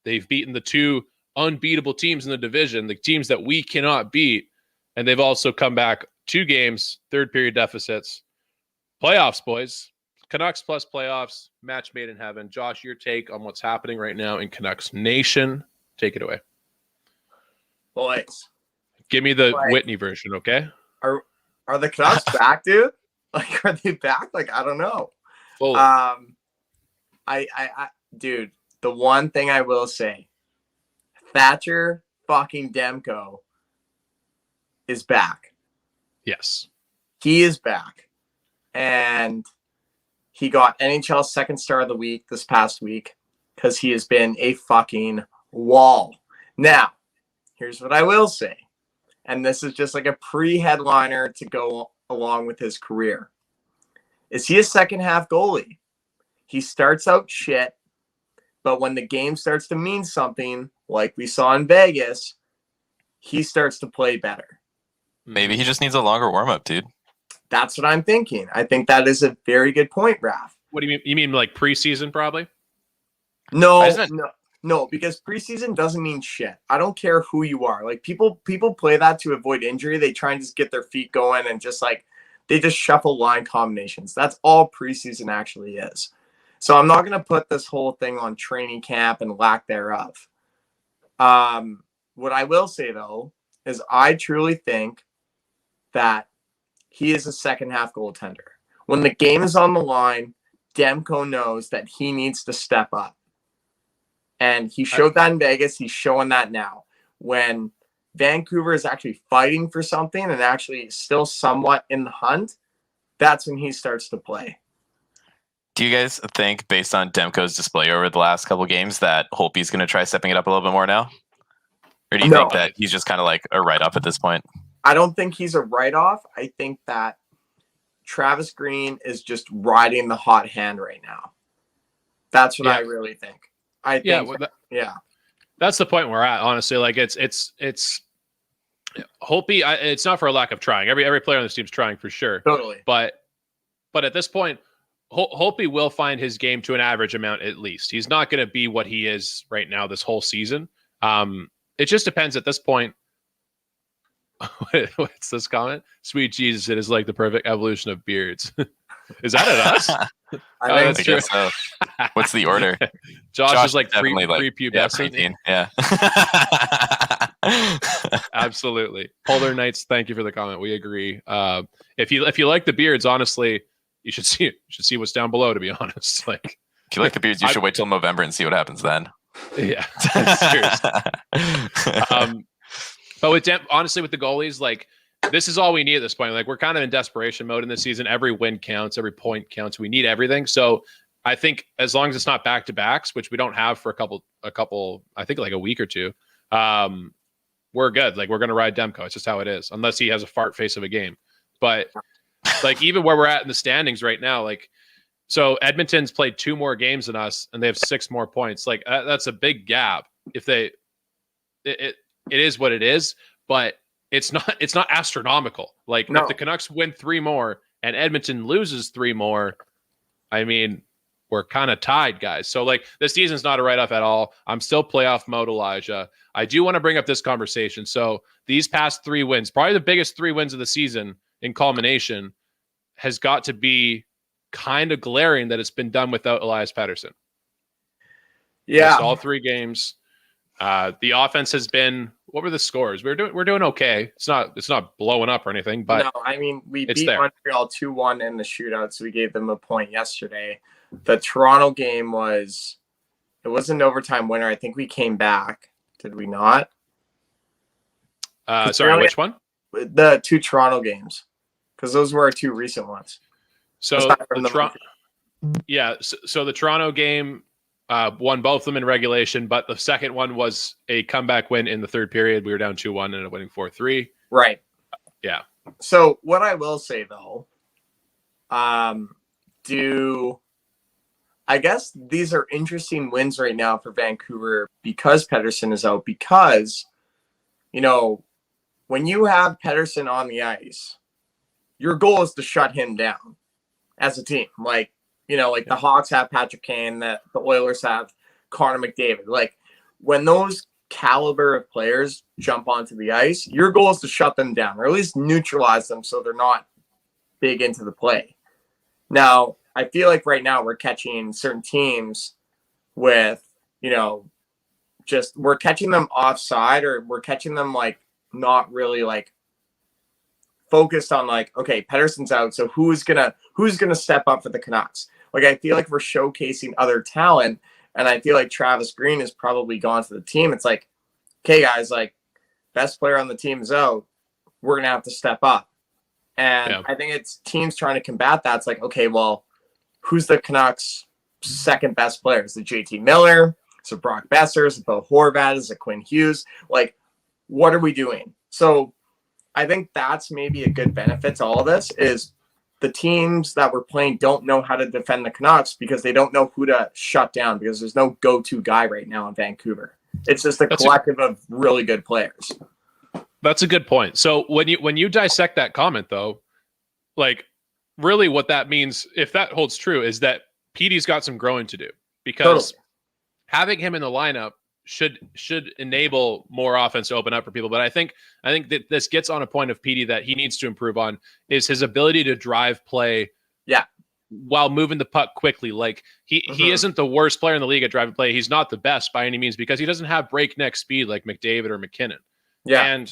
They've beaten the 2 unbeatable teams in the division, the teams that we cannot beat. And they've also come back 2 games, third period deficits. Playoffs, boys. Canucks plus playoffs, match made in heaven. Josh, your take on what's happening right now in Canucks Nation. Take it away. Boys. Give me the Whitney version, okay? Are the Canucks back, dude? Like, are they back? Like, I don't know. Fully. Dude, the one thing I will say, Thatcher fucking Demko is back. Yes. He is back. And he got NHL second star of the week this past week because he has been a fucking wall. Now, here's what I will say. And this is just like a pre-headliner to go along with his career. Is he a second half goalie? He starts out shit, but when the game starts to mean something, like we saw in Vegas, he starts to play better. Maybe he just needs a longer warm-up, dude. That's what I'm thinking. I think that is a very good point, Raph. What do you mean? You mean like preseason, probably? No, because preseason doesn't mean shit. I don't care who you are. Like people play that to avoid injury. They try and just get their feet going and just like they just shuffle line combinations. That's all preseason actually is. So I'm not going to put this whole thing on training camp and lack thereof. What I will say though is I truly think that he is a second half goaltender. When the game is on the line, Demko knows that he needs to step up. And he showed that in Vegas. He's showing that now. When Vancouver is actually fighting for something and actually still somewhat in the hunt, that's when he starts to play. Do you guys think, based on Demko's display over the last couple of games, that Holtby's going to try stepping it up a little bit more now? Or do you think that he's just kind of like a write-off at this point? I don't think he's a write-off. I think that Travis Green is just riding the hot hand right now. That's what I really think. I think, that's the point we're at. Honestly, like it's Holtby. It's not for a lack of trying. Every player on this team is trying for sure. Totally. But at this point, Holtby will find his game to an average amount at least. He's not going to be what he is right now this whole season. it just depends at this point. What's this comment? Sweet Jesus, it is like the perfect evolution of beards. Is that at us? I I guess so. What's the order? Josh is like definitely prepubescent. Yeah. Absolutely. Polar Knights, thank you for the comment. We agree. If you like the beards, honestly, you should see what's down below, to be honest. Like, if you like the beards, you should wait till November and see what happens then. Yeah. Seriously. But honestly, with the goalies, like, this is all we need at this point. Like, we're kind of in desperation mode in this season. Every win counts, every point counts. We need everything. So I think as long as it's not back to backs, which we don't have for a couple, I think like a week or two, we're good. Like, we're going to ride Demko. It's just how it is, unless he has a fart face of a game. But like, even where we're at in the standings right now, like, so Edmonton's played 2 more games than us and they have 6 more points. Like, that's a big gap. It is what it is, but it's not astronomical. Like, if the Canucks win 3 more and Edmonton loses 3 more, I mean, we're kind of tied, guys. So, like, this season's not a write-off at all. I'm still playoff mode, Elijah. I do want to bring up this conversation. So these past 3 wins, probably the biggest 3 wins of the season in culmination, has got to be kind of glaring that it's been done without Elias Pettersson. Yeah. Missed all 3 games. The offense has been, what were the scores? We're doing okay. It's not blowing up or anything, but no, I mean, we beat Montreal 2-1 in the shootout, so we gave them a point yesterday. The Toronto game it was an overtime winner. I think we came back. Did we not? Sorry, which one? The 2 Toronto games, because those were our 2 recent ones. So the Toronto game, won both of them in regulation, but the second one was a comeback win in the 3rd period. We were down 2-1 and ended up winning 4-3. Right. Yeah. So what I will say though, I guess these are interesting wins right now for Vancouver because Pettersson is out, because, when you have Pettersson on the ice, your goal is to shut him down as a team. Like, the Hawks have Patrick Kane, the Oilers have Connor McDavid. Like, when those caliber of players jump onto the ice, your goal is to shut them down or at least neutralize them so they're not big into the play. Now, I feel like right now we're catching certain teams with, we're catching them offside, or we're catching them like not really like focused on like, okay, Pettersson's out, so who's gonna step up for the Canucks? Like, I feel like we're showcasing other talent, and I feel like Travis Green has probably gone to the team. It's like, okay, guys, like, best player on the team is out. We're going to have to step up. And I think it's teams trying to combat that. It's like, okay, well, who's the Canucks' second best player? Is it JT Miller? Is it Brock Besser? Is it Bo Horvat? Is it Quinn Hughes? Like, what are we doing? So I think that's maybe a good benefit to all of this is the teams that we're playing don't know how to defend the Canucks because they don't know who to shut down, because there's no go-to guy right now in Vancouver. It's just a collective of really good players. That's a good point. So when you dissect that comment, though, like, really what that means, if that holds true, is that Petey's got some growing to do, because having him in the lineup should enable more offense to open up for people. But I think that this gets on a point of Petey that he needs to improve on, is his ability to drive play. Yeah. While moving the puck quickly. Like, he isn't the worst player in the league at driving play. He's not the best by any means, because he doesn't have breakneck speed like McDavid or McKinnon. Yeah.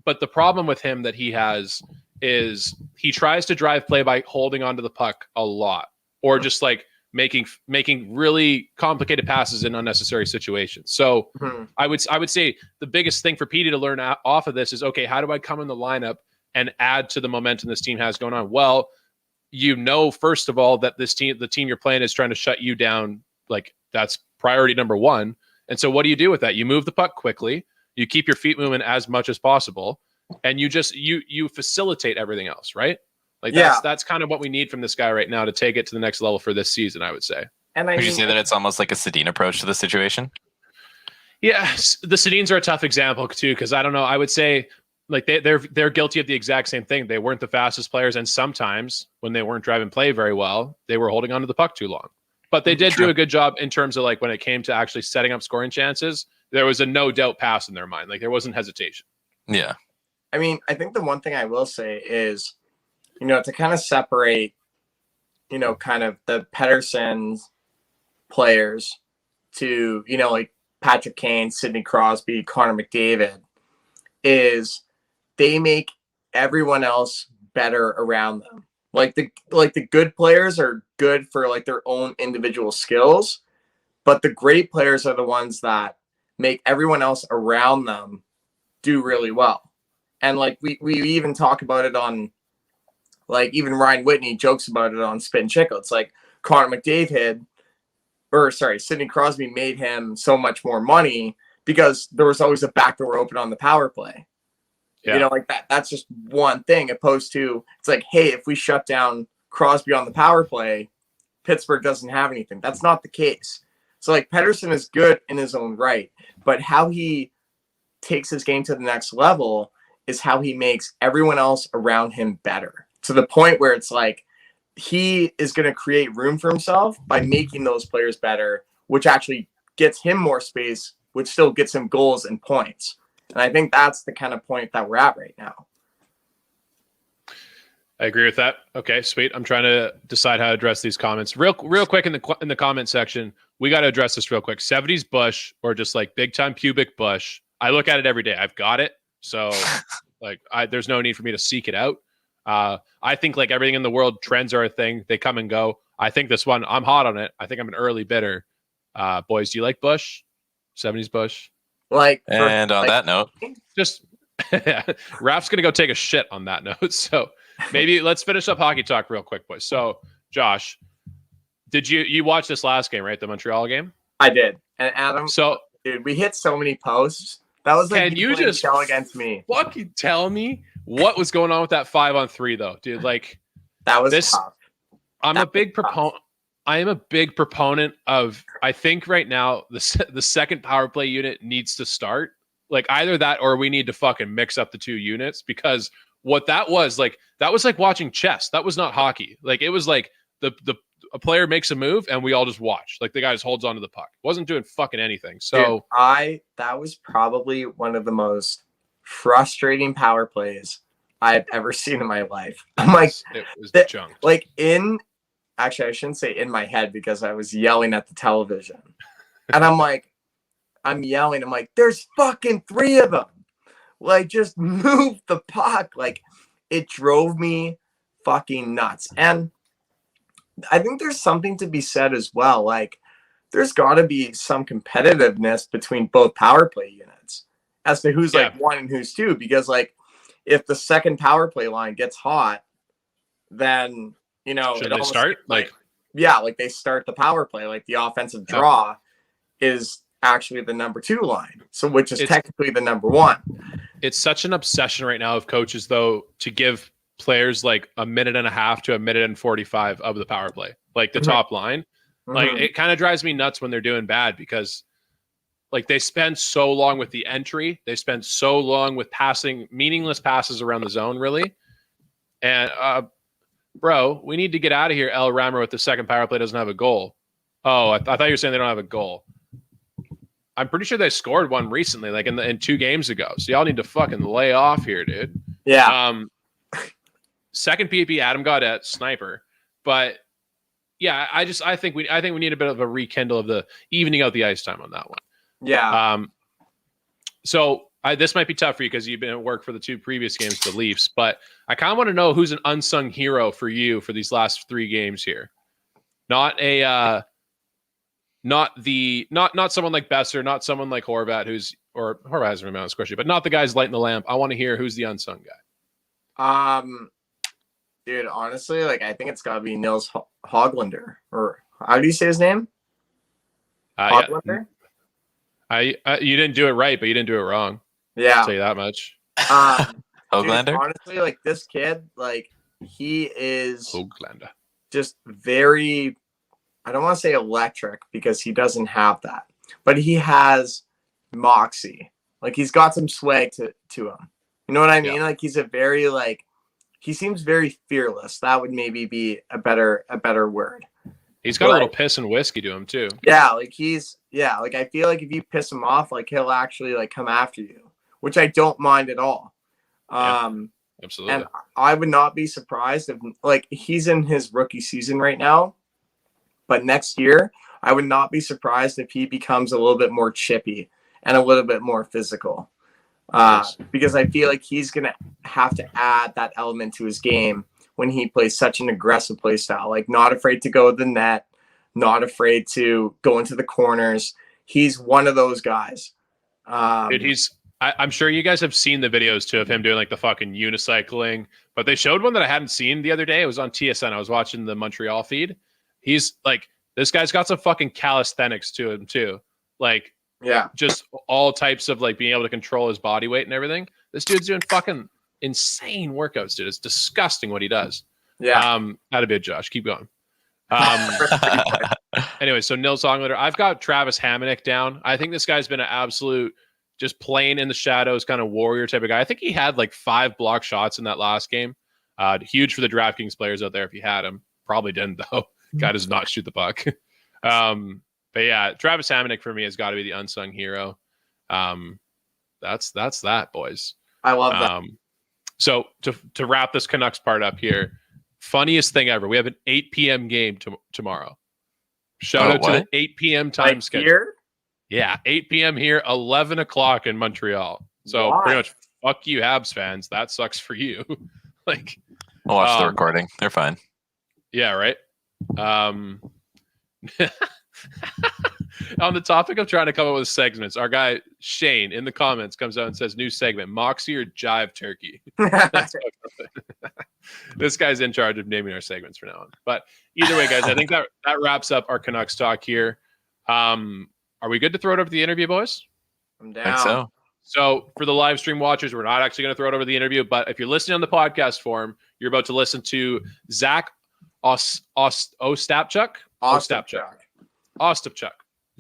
But the problem with him that he has is he tries to drive play by holding onto the puck a lot, or just like making really complicated passes in unnecessary situations. So I would say the biggest thing for Petey to learn off of this is, okay, how do I come in the lineup and add to the momentum this team has going on? Well, first of all, that the team you're playing is trying to shut you down. Like, that's priority number 1. And so what do you do with that? You move the puck quickly, you keep your feet moving as much as possible, and you facilitate everything else, right? Like, that's kind of what we need from this guy right now to take it to the next level for this season, I would say. And would you say that it's almost like a Sedin approach to the situation? Yeah, the Sedins are a tough example too, because I don't know. I would say, like, they're guilty of the exact same thing. They weren't the fastest players, and sometimes when they weren't driving play very well, they were holding onto the puck too long. But they did do a good job in terms of, like, when it came to actually setting up scoring chances. there was a no doubt pass in their mind. Like there wasn't hesitation. Yeah. I mean, I think the one thing I will say is, to kind of separate, kind of the Pettersson players to, like Patrick Kane, Sidney Crosby, Connor McDavid, is they make everyone else better around them. Like the good players are good for like their own individual skills, but the great players are the ones that make everyone else around them do really well. And like we even talk about it on, like, even Ryan Whitney jokes about it on Spin Chickle. It's like Connor McDavid, Sidney Crosby made him so much more money because there was always a backdoor open on the power play. Yeah. Like that's just one thing, opposed to it's like, hey, if we shut down Crosby on the power play, Pittsburgh doesn't have anything. That's not the case. So like Pettersson is good in his own right, but how he takes his game to the next level is how he makes everyone else around him better, to the point where it's like he is going to create room for himself by making those players better, which actually gets him more space, which still gets him goals and points. And I think that's the kind of point that we're at right now. I agree with that. Okay, sweet. I'm trying to decide how to address these comments real quick in the comment section. We got to address this real quick. 70s Bush, or just like big time pubic Bush. I look at it every day. I've got it. So like there's no need for me to seek it out. I think like everything in the world, trends are a thing. They come and go. I think this one, I'm hot on it. I think I'm an early bidder. Boys, do you like Bush? 70s Bush? And on that note, just Raf's going to go take a shit on that note. So maybe let's finish up hockey talk real quick, boys. So Josh, did you watch this last game, right? The Montreal game? I did. And Adam, so dude, we hit so many posts. That was like, can you just tell against me? Fucking tell me what was going on with that 5-on-3 though, dude? Like that was tough. I'm a big proponent. I am a big proponent of. I think right now the second power play unit needs to start. Like either that or we need to fucking mix up the two units, because what that was like watching chess. That was not hockey. Like it was like a player makes a move and we all just watch. Like the guy just holds onto the puck. Wasn't doing fucking anything. So dude, that was probably one of the most frustrating power plays I've ever seen in my life. I'm like, it was junk. Like actually I shouldn't say in my head, because I was yelling at the television. And I'm yelling. I'm like, there's fucking 3 of them. Like, just move the puck. Like, it drove me fucking nuts. And I think there's something to be said as well. Like, there's got to be some competitiveness between both power play units as to who's like 1 and who's 2. Because like, if the second power play line gets hot, then should they start? Like they start the power play. Like the offensive draw is actually the number 2 line, so which is technically the number 1. It's such an obsession right now of coaches, though, to give players like a minute and a half to a minute and 45 of the power play, like the top line. Like it kind of drives me nuts when they're doing bad, because like they spend so long with the entry, they spend so long with passing meaningless passes around the zone, really. And bro, we need to get out of here. El Rammer with the second power play doesn't have a goal. Oh, I thought you were saying they don't have a goal. I'm pretty sure they scored one recently, like in 2 games ago. So y'all need to fucking lay off here, dude. Yeah. Second PP, Adam Gaudette, sniper. But yeah, I think we need a bit of a rekindle of the evening out the ice time on that one. Yeah. So this might be tough for you because you've been at work for the 2 previous games, the Leafs. But I kind of want to know who's an unsung hero for you for these last 3 games here. Not someone like Besser, not someone like Horvat, Horvat hasn't been squishy, but not the guys lighting the lamp. I want to hear who's the unsung guy. Dude, honestly, like I think it's got to be Nils Höglander, or how do you say his name? Höglander. You didn't do it right, but you didn't do it wrong. Yeah, I'll tell you that much. Höglander. Dude, honestly, like this kid, like he is Höglander. Just very. I don't want to say electric because he doesn't have that, but he has moxie. Like he's got some swag to him. You know what I mean? Yeah. Like he's he seems very fearless. That would maybe be a better word. He's got a little piss and whiskey to him too. Yeah, like he's Yeah, like I feel like if you piss him off, like he'll actually like come after you, which I don't mind at all. Absolutely. And I would not be surprised if like he's in his rookie season right now, but next year I would not be surprised if he becomes a little bit more chippy and a little bit more physical. Because I feel like he's going to have to add that element to his game when he plays such an aggressive play style, like not afraid to go to the net, not afraid to go into the corners. He's one of those guys. Dude, I'm sure you guys have seen the videos too of him doing like the fucking unicycling, but they showed one that I hadn't seen the other day. It was on TSN. I was watching the Montreal feed. He's like, this guy's got some fucking calisthenics to him too. Like, yeah, just all types of like being able to control his body weight and everything. This dude's doing fucking insane workouts, dude. It's disgusting what he does. Yeah. Not a bit, Josh. Keep going. Anyway, so Nils Songlander. I've got Travis Hamonic down. I think this guy's been an absolute just playing in the shadows kind of warrior type of guy. I think he had like 5 block shots in that last game. Huge for the DraftKings players out there if you had him. Probably didn't though. Guy does not shoot the puck. But yeah, Travis Hamonic for me has got to be the unsung hero. That's that, boys. I love that. So to wrap this Canucks part up here, funniest thing ever. We have an 8 p.m. game tomorrow. Shout out to the 8 p.m. time schedule. Here? Yeah, 8 p.m. here, 11 o'clock in Montreal. So pretty much, fuck you, Habs fans. That sucks for you. Like, I'll watch the recording. They're fine. Yeah, right. On the topic of trying to come up with segments, our guy Shane in the comments comes out and says, new segment, Moxie or Jive Turkey. This guy's in charge of naming our segments from now on. But either way, guys, I think that wraps up our Canucks talk here. Are we good to throw it over to the interview, boys? I'm down. I think so. So for the live stream watchers, we're not actually going to throw it over the interview, but if you're listening on the podcast form, you're about to listen to Zach Ostapchuk.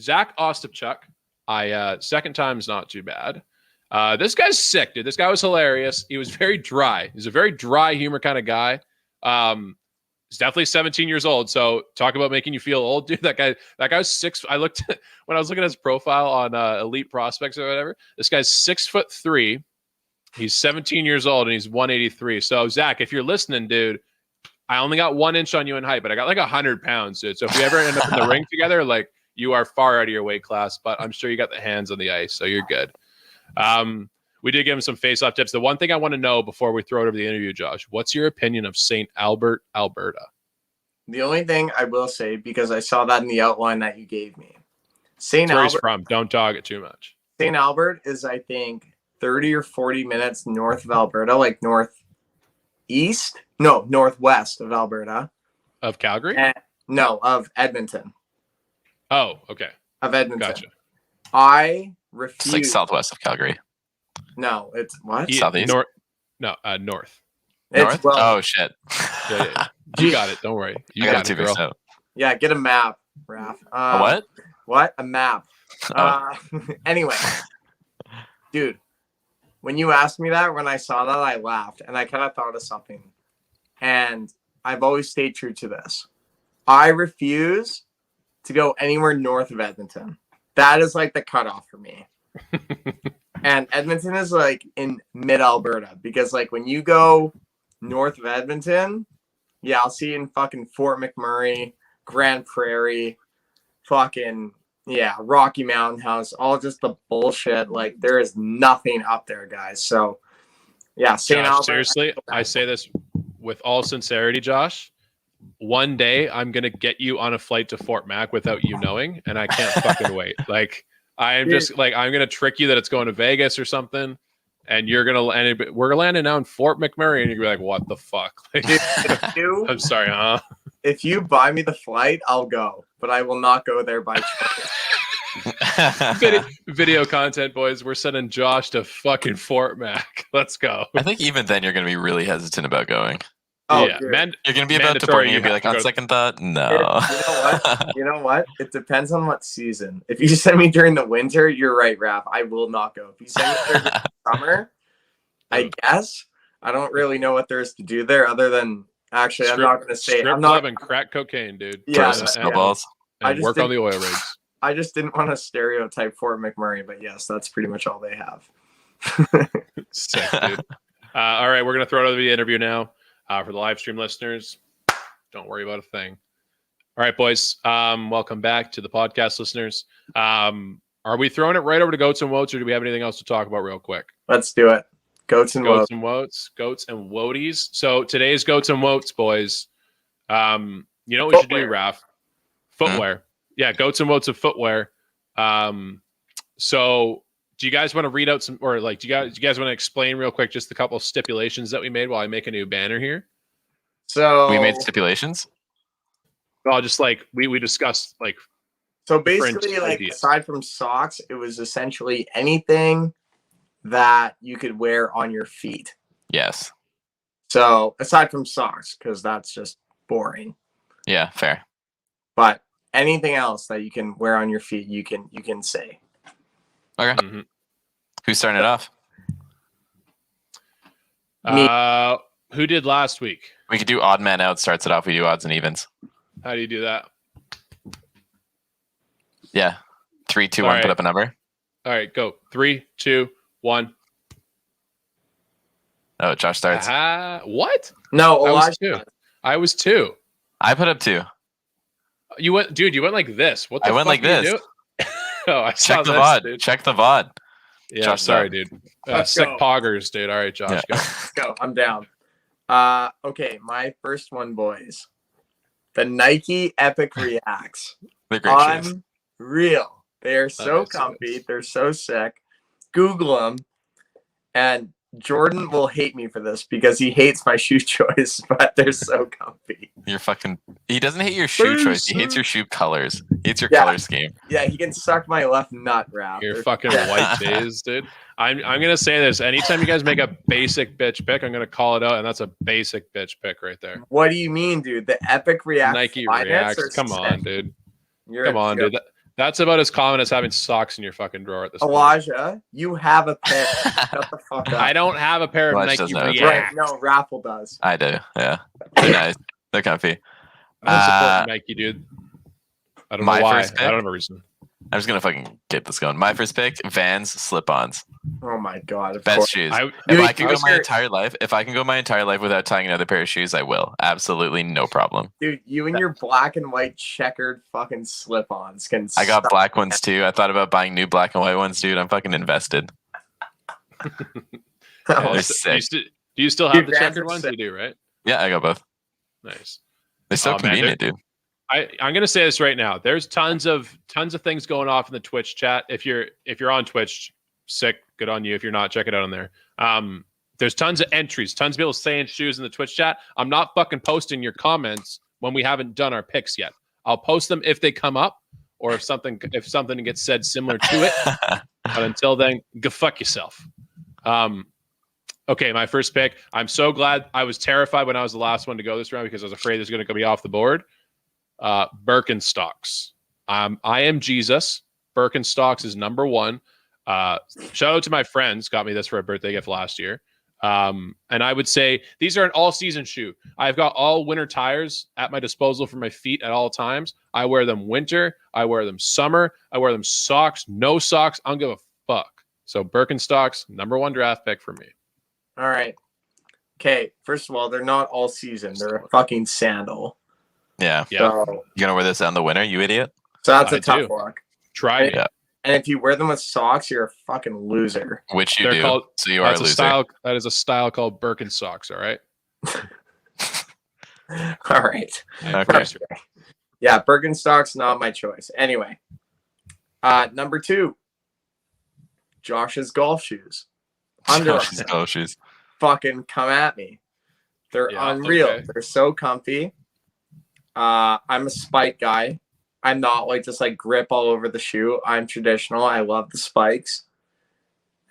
Zach Ostapchuk. Second time's not too bad. This guy's sick, dude. This guy was hilarious. He was very dry. He's a very dry humor kind of guy. He's definitely 17 years old. So talk about making you feel old, dude. That guy's 6. I looked when I was looking at his profile on Elite Prospects or whatever. This guy's 6'3". He's 17 years old and he's 183. So Zach, if you're listening, dude, I only got 1 inch on you in height, but I got like 100 pounds, dude. So if we ever end up in the ring together, like you are far out of your weight class, but I'm sure you got the hands on the ice, so you're good. We did give him some face-off tips. The one thing I want to know before we throw it over the interview, Josh, what's your opinion of St. Albert, Alberta? The only thing I will say, because I saw that in the outline that you gave me, St. Where Albert. he's from. Don't dog it too much. St. Albert is, I think, 30 or 40 minutes north of Alberta, like northwest of Alberta. Of Calgary? No, of Edmonton. Oh, okay. Of Edmonton. Gotcha. I refuse. It's like southwest of Calgary. No, it's what? Southeast? North. North? Well, oh, shit. Yeah. You got it. Don't worry. You got it, girl. Yeah, get a map, Raph. A what? What? A map. Anyway, dude, when you asked me that, when I saw that, I laughed, and I kind of thought of something. And I've always stayed true to this. I refuse to go anywhere north of Edmonton. That is like the cutoff for me. And Edmonton is like in mid-Alberta, because like when you go north of Edmonton, yeah, I'll see you in fucking Fort McMurray, Grand Prairie, fucking, yeah, Rocky Mountain House, all just the bullshit. Like there is nothing up there, guys. So yeah, St. Albert. Seriously, I say this with all sincerity, Josh. One day I'm going to get you on a flight to Fort Mac without you knowing, and I can't fucking wait. Like, I am just like, I'm going to trick you that it's going to Vegas or something, and you're going to land. We're landing now in Fort McMurray, and you're going to be like, what the fuck? Like, I'm sorry, huh? If you buy me the flight, I'll go, but I will not go there by choice. Video content, boys. We're sending Josh to fucking Fort Mac. Let's go. I think even then you're going to be really hesitant about going. Oh, yeah, you're going to be about to board and you'll be like, on second thought, no. You know what? It depends on what season. If you send me during the winter, you're right, Raph. I will not go. If you send me during the summer, I guess. I don't really know what there is to do there other than, actually, I'm not going to say. I'm not and crack cocaine, dude. Yeah. Throw some snowballs. And work on the oil rigs. I just didn't want to stereotype Fort McMurray, but yes, that's pretty much all they have. Sick, dude. All right, we're gonna throw it over the interview now. For the live stream listeners, don't worry about a thing. All right, boys. Welcome back to the podcast listeners. Are we throwing it right over to Goats and Woats, or do we have anything else to talk about real quick? Let's do it. Goats and Woats. Goats and Woaties. So today's Goats and Woats, boys. You know what we should do, Raph? Footwear. Yeah, Goats and Woats of footwear. So do you guys want to read out some, or like, do you guys want to explain real quick just a couple of stipulations that we made while I make a new banner here? So we made stipulations. Well, just like we discussed, like, so basically, like ideas. Aside from socks, it was essentially anything that you could wear on your feet. Yes. So aside from socks, because that's just boring. Yeah, fair. But anything else that you can wear on your feet, you can say. Okay. Mm-hmm. Who's starting it off? Who did last week? We could do odd man out starts it off. We do odds and evens. How do you do that? Yeah. 3, 2, 1. Put up a number. All right, go. 3, 2, 1. Oh, Josh starts. What? No, I was 2. I put up 2. You went like this. What the I went like this. Oh, I saw Check the this, VOD. dude. Check the VOD. Yeah, Josh, sorry, dude. Sick poggers, dude. All right, Josh, yeah. go. Let's go. I'm down. Okay, my first one, boys. The Nike Epic Reacts. They're great shoes. Unreal. They are so comfy. They're so sick. Google them. And Jordan will hate me for this because he hates my shoe choice, but they're so comfy. He doesn't hate your shoe choice. He hates your shoe colors. He hates your color scheme. Yeah, he can suck my left nut, Rap. You're fucking white days, dude. I'm gonna say this. Anytime you guys make a basic bitch pick, I'm gonna call it out, and that's a basic bitch pick right there. What do you mean, dude? The Epic React Nike Reacts. Come on, dude. Come on, dude. That's about as common as having socks in your fucking drawer at this Elijah, point. You have a pair. Shut the fuck up. I don't have a pair of Nike Reacts. Right. No, Raffle does. I do. Yeah. They're nice. They're comfy. I support Nike, dude. I don't know why. I don't have a reason. I'm just gonna fucking get this going. My first pick: Vans slip-ons. Oh my god! Best shoes. If I can go my entire life without tying another pair of shoes, I will. Absolutely no problem. Dude, you and your black and white checkered fucking slip-ons can. I got black ones too. I thought about buying new black and white ones, dude. I'm fucking invested. They're sick. Do you still have the checkered ones? You do, right? Yeah, I got both. Nice. They're so convenient, dude. I'm gonna say this right now. There's tons of things going off in the Twitch chat. If you're on Twitch, sick, good on you. If you're not, check it out on there. There's tons of entries, tons of people saying shoes in the Twitch chat. I'm not fucking posting your comments when we haven't done our picks yet. I'll post them if they come up or if something gets said similar to it. But until then, go fuck yourself. Okay, my first pick. I'm so glad. I was terrified when I was the last one to go this round because I was afraid it was going to be off the board. Birkenstocks. I am Jesus. Birkenstocks is number one. Shout out to my friends. Got me this for a birthday gift last year. And I would say these are an all-season shoe. I've got all winter tires at my disposal for my feet at all times. I wear them winter. I wear them summer. I wear them socks. No socks. I don't give a fuck. So Birkenstocks, number one draft pick for me. All right. Okay. First of all, they're not all season. They're a fucking sandal. Yeah. So, you gonna wear this in the winter, you idiot? So that's a tough look. Try it. Yeah. And if you wear them with socks, you're a fucking loser. Which you do. So you are a loser. That is a style called Birkenstocks. All right. All right. Okay. Yeah, Birkenstocks, not my choice. Anyway, number 2, Josh's golf shoes. Josh's golf shoes. Fucking come at me. They're unreal. Okay. They're so comfy. I'm a spike guy. I'm not just grip all over the shoe. I'm traditional. I love the spikes.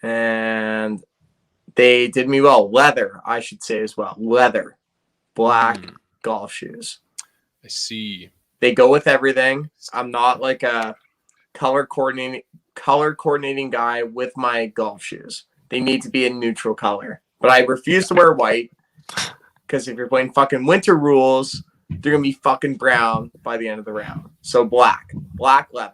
And they did me well. Leather, I should say as well. Leather. Black golf shoes. I see. They go with everything. I'm not like a color coordinating guy with my golf shoes. They need to be a neutral color. But I refuse to wear white because if you're playing fucking winter rules, they're going to be fucking brown by the end of the round. So black leather.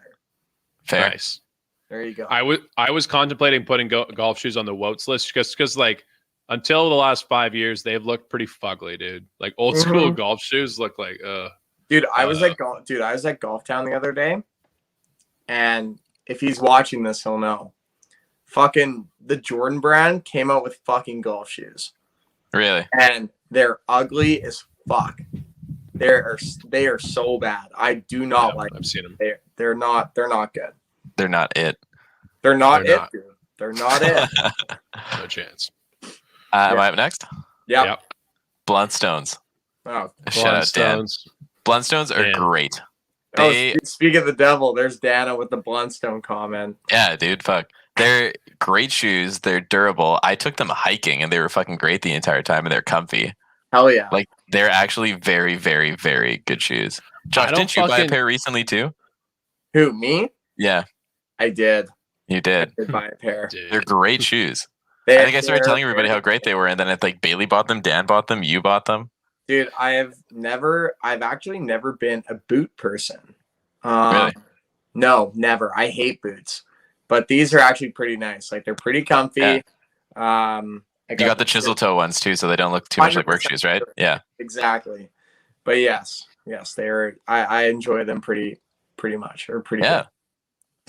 Fair. Nice. There you go. I was contemplating putting golf shoes on the Woats list because like until the last 5 years they've looked pretty fugly, dude. Like old school golf shoes look like dude. I was at Golf Town the other day, and if he's watching this, he'll know. Fucking the Jordan brand came out with fucking golf shoes. Really? And they're ugly as fuck. They are so bad. I do not like. I've seen them. They're not good. They're not it. They're not it, dude. They're not it. No chance. Am I up next? Yep. Bluntstones. Oh, Shout out Dan. Bluntstones are great. Speak of the devil, there's Dana with the Bluntstone comment. Yeah, dude, fuck. They're great shoes. They're durable. I took them hiking and they were fucking great the entire time and they're comfy. Hell yeah. Like they're actually very, very, very good shoes. Josh, didn't you buy a pair recently too? Who, me? Yeah. I did. You did. I did buy a pair. Dude. They're great shoes. I think I started telling everybody how great they were, and then it's like Bailey bought them, Dan bought them, you bought them. Dude, I've actually never been a boot person. Really? No, never. I hate boots. But these are actually pretty nice. Like they're pretty comfy. Yeah. You got the chisel toe ones too, so they don't look too much like work shoes, right? Yeah. Exactly. But yes, they are. I enjoy them pretty much, or pretty. Yeah. Good.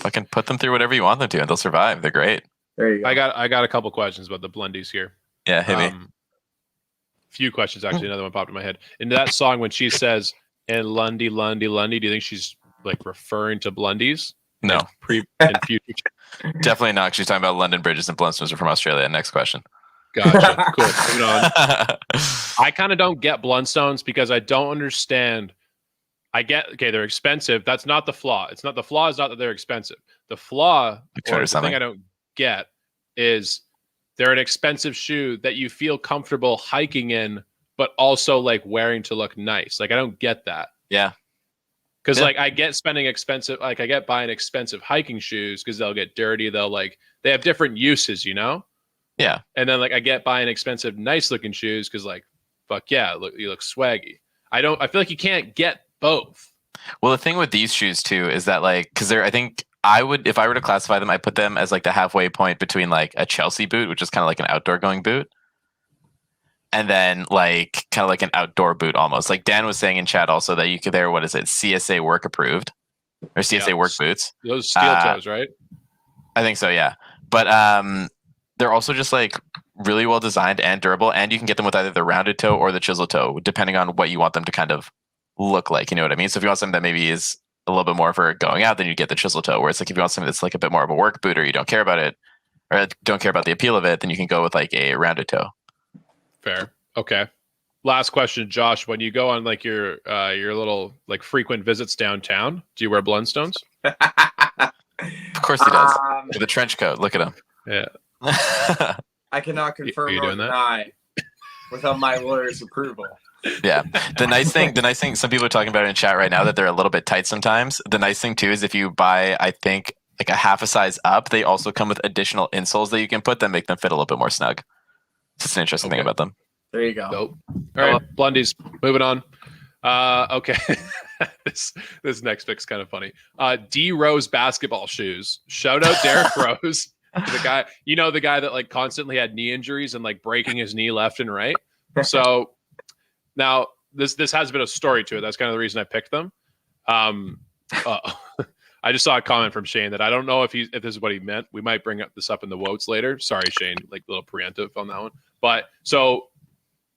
Fucking put them through whatever you want them to, and they'll survive. They're great. There you go. I got a couple questions about the blundies here. Yeah, hit me. Few questions actually. Another one popped in my head. Into that song when she says "and Lundy, Lundy, Lundy," do you think she's like referring to blundies? No, and future. Definitely not. She's talking about London Bridges and Blunstones are from Australia. Next question. Gotcha. Cool. Moving on. I kind of don't get Blundstones because I don't understand. They're expensive. That's not the flaw. It's not the flaw is not that they're expensive. The flaw, or the thing I don't get, is they're an expensive shoe that you feel comfortable hiking in, but also like wearing to look nice. Like I don't get that. Yeah. Because like I get spending expensive, like I get buying expensive hiking shoes because they'll get dirty. They have different uses, you know? Yeah. And then like I get buying expensive, nice looking shoes because like, fuck yeah, you look swaggy. I feel like you can't get both. Well, the thing with these shoes too is that like, because I think I would, if I were to classify them, I put them as like the halfway point between like a Chelsea boot, which is kind of like an outdoor going boot, and then like kind of like an outdoor boot almost. Like Dan was saying in chat also that you could what is it, CSA work approved or CSA work boots. Those steel toes, right? I think so, yeah. But they're also just like really well designed and durable, and you can get them with either the rounded toe or the chisel toe, depending on what you want them to kind of look like. You know what I mean? So if you want something that maybe is a little bit more for going out, then you get the chisel toe. Where it's like if you want something that's like a bit more of a work boot, or you don't care about it, or don't care about the appeal of it, then you can go with like a rounded toe. Fair. Okay. Last question, Josh. When you go on like your little like frequent visits downtown, do you wear Blundstones? Of course he does. With a trench coat. Look at him. Yeah. I cannot confirm or doing deny without my lawyer's approval. Yeah. The nice thing, some people are talking about it in chat right now that they're a little bit tight sometimes. The nice thing too is if you buy, I think, like a half a size up, they also come with additional insoles that you can put that make them fit a little bit more snug. It's just an interesting thing about them. There you go. Nope. All right, Blundies. Moving on. Okay. this next pick's kind of funny. D Rose basketball shoes. Shout out Derek Rose. The guy that like constantly had knee injuries and like breaking his knee left and right. So now this has a bit of story to it. That's kind of the reason I picked them. I just saw a comment from Shane that I don't know if this is what he meant. We might bring this up in the votes later. Sorry, Shane, like a little preemptive on that one. But so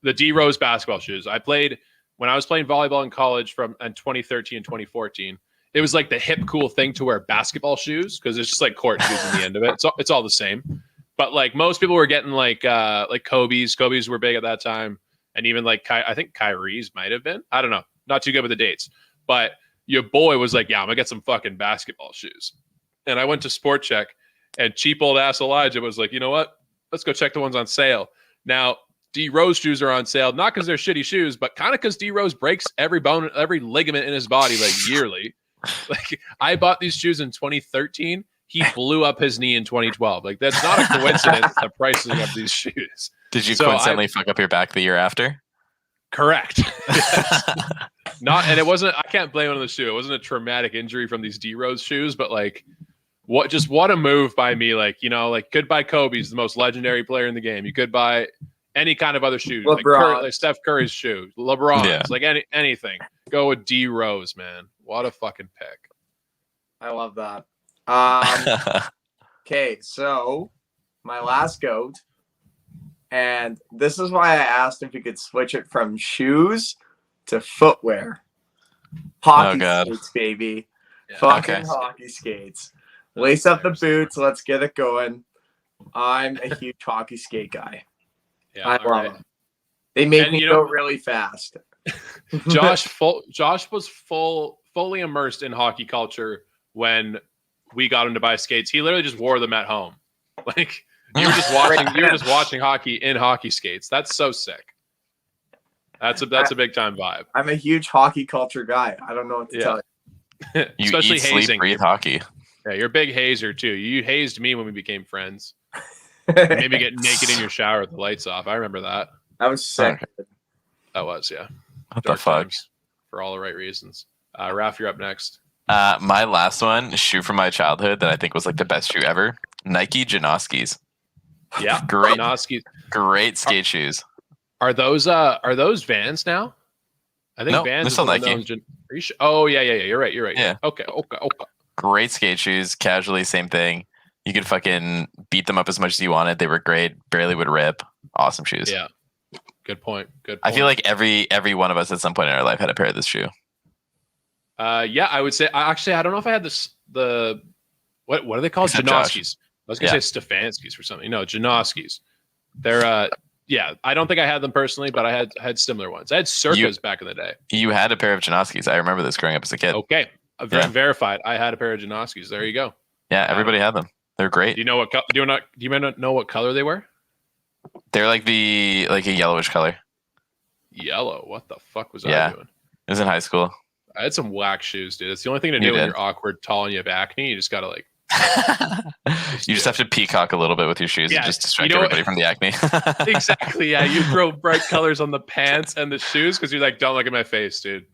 the D Rose basketball shoes. When I was playing volleyball in college in 2013 and 2014. It was like the hip, cool thing to wear basketball shoes because it's just like court shoes in the end of it. So it's all the same. But like most people were getting like Kobe's. Kobe's were big at that time, and even like I think Kyrie's might have been. I don't know. Not too good with the dates. But your boy was like, "Yeah, I'm gonna get some fucking basketball shoes." And I went to Sport Check, and cheap old ass Elijah was like, "You know what? Let's go check the ones on sale." Now D Rose shoes are on sale, not because they're shitty shoes, but kind of because D Rose breaks every bone, every ligament in his body like yearly. Like I bought these shoes in 2013. He blew up his knee in 2012. Like that's not a coincidence. The pricing of these shoes. Did you coincidentally fuck up your back the year after? Correct. Yes. And it wasn't. I can't blame it on the shoe. It wasn't a traumatic injury from these D Rose shoes, but like what a move by me. Like, like goodbye Kobe's the most legendary player in the game. You could buy any kind of other shoe, like Steph Curry's shoe, LeBron's, like anything. Go with D Rose, man. What a fucking pick. I love that. Okay, so my last goat, and this is why I asked if you could switch it from shoes to footwear. Hockey skates, baby. Yeah, fucking hockey skates. Lace up the boots. Let's get it going. I'm a huge hockey skate guy. Yeah, I love them. They make me go really fast. Josh was fully immersed in hockey culture when we got him to buy skates. He literally just wore them at home. Like you were just watching hockey in hockey skates. That's so sick. That's a big time vibe. I'm a huge hockey culture guy. I don't know what to tell you. Especially eat, hazing. Sleep, breathe hockey. Yeah, you're a big hazer too. You hazed me when we became friends. Maybe get naked in your shower with the lights off. I remember that. That was sick. That was, yeah. What the fuck? For all the right reasons. Raph, you're up next. My last one, shoe from my childhood that I think was like the best shoe ever. Nike Janoskis. Yeah, great. Great skate shoes. Are those Vans now? I think Vans is still Nike. Oh yeah. You're right. Yeah. Okay. Great skate shoes. Casually, same thing. You could fucking beat them up as much as you wanted. They were great. Barely would rip. Awesome shoes. Yeah. Good point. I feel like every one of us at some point in our life had a pair of this shoe. Yeah, I would say. I don't know if I had what are they called? Janoskis. I was gonna say Stefanskis or something. No, Janoskis. They're I don't think I had them personally, but I had similar ones. I had Circas back in the day. You had a pair of Janoskis. I remember this growing up as a kid. Okay, verified. I had a pair of Janoskis. There you go. Yeah, everybody had them. They're great. Do you know what? Do you know what color they were? They're like a yellowish color. Yellow. What the fuck was I doing? It was in high school. I had some whack shoes, dude. It's the only thing to do when you're awkward, tall, and you have acne. You just gotta like. You just have to peacock a little bit with your shoes and just distract everybody from the acne. Exactly. Yeah, you throw bright colors on the pants and the shoes because you're like, don't look at my face, dude.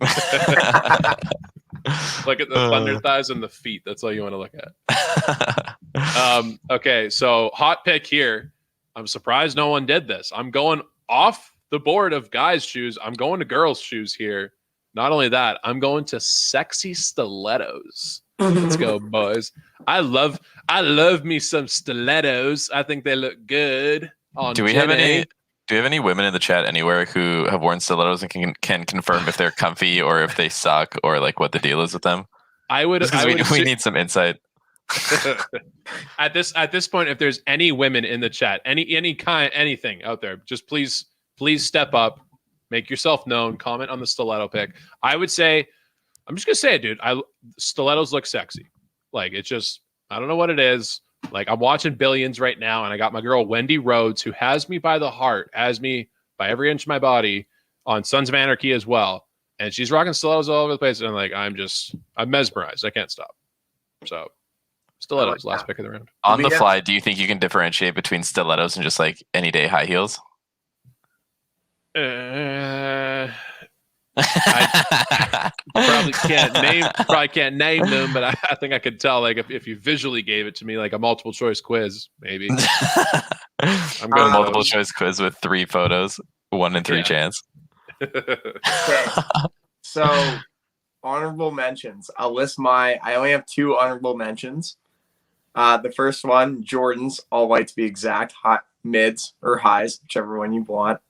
Look at the thunder thighs and the feet. That's all you want to look at. Okay, so hot pick here. I'm surprised no one did this. I'm going off the board of guys' shoes. I'm going to girls' shoes here. Not only that, I'm going to sexy stilettos. Let's go, boys. I love me some stilettos. I think they look good on Do we have any women in the chat anywhere who have worn stilettos and can confirm if they're comfy or if they suck or like what the deal is with them? We need some insight. At this point, if there's any women in the chat, anything out there, just please step up, make yourself known, comment on the stiletto pick. I would say, I'm just gonna say it, dude. Stilettos look sexy. Like it's just, I don't know what it is. Like I'm watching Billions right now, and I got my girl Wendy Rhodes, who has me by the heart, has me by every inch of my body, on Sons of Anarchy as well. And she's rocking stilettos all over the place, and I'm mesmerized. I can't stop. So stilettos, last pick of the round. On the fly, do you think you can differentiate between stilettos and just like any day high heels? I probably can't name them, but I think I could tell, like if you visually gave it to me, like a multiple choice quiz, maybe. I'm going multiple choice quiz with 3 photos, 1 in 3 chance. Okay. So honorable mentions. I only have 2 honorable mentions. The first one, Jordan's, all white to be exact, hot mids or highs, whichever one you want.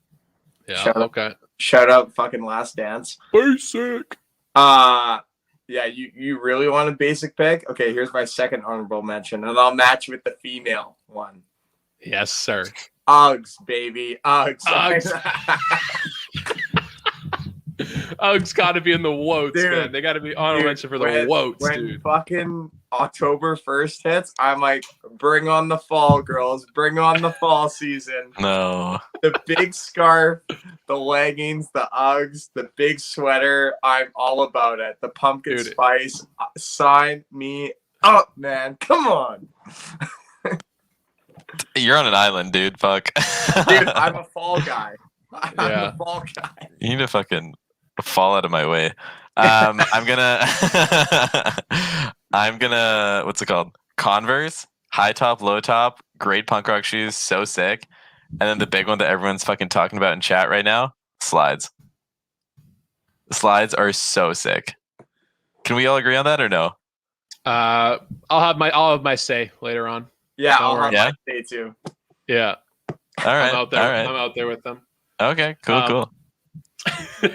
Yeah. Shout out fucking Last Dance. Basic. Yeah, you really want a basic pick? Okay, here's my second honorable mention, and I'll match with the female one. Yes, sir. Uggs, baby. Uggs. Uggs got to be in the woats, dude, man. They got to be honorable mention for the woats, when dude. Fucking October 1st hits, I'm like, bring on the fall, girls. Bring on the fall season. No. The big scarf, the leggings, the Uggs, the big sweater. I'm all about it. The pumpkin spice. Sign me up, man. Come on. You're on an island, dude. Fuck. Dude, I'm a fall guy. I'm a fall guy. You need to fucking fall out of my way. I'm gonna what's it called? Converse, high top, low top, great punk rock shoes, so sick. And then the big one that everyone's fucking talking about in chat right now, slides. The slides are so sick. Can we all agree on that or no? I'll have my say later on. Yeah, I'll have my say too. Yeah. All right. I'm out there. All right. I'm out there with them. Okay. Cool.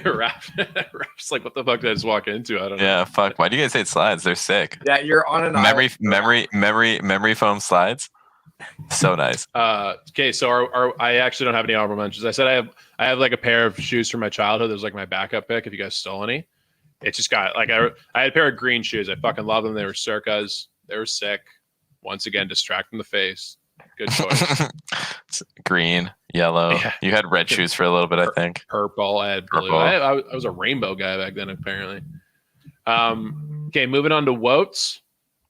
Raph's like, what the fuck did I just walk into? I don't know. Yeah. Fuck. Why do you guys hate slides? They're sick. Yeah, you're on an memory foam slides. So nice. Okay, so I actually don't have any honorable mentions. I said I have like a pair of shoes from my childhood. There's like my backup pick if you guys stole any. It just got like I had a pair of green shoes. I fucking love them. They were Circas. They were sick. Once again, distracting the face. Good choice. Green, yellow. Yeah. You had red shoes for a little bit, I think. Purple. I had blue. I was a rainbow guy back then, apparently. Okay, moving on to Woats.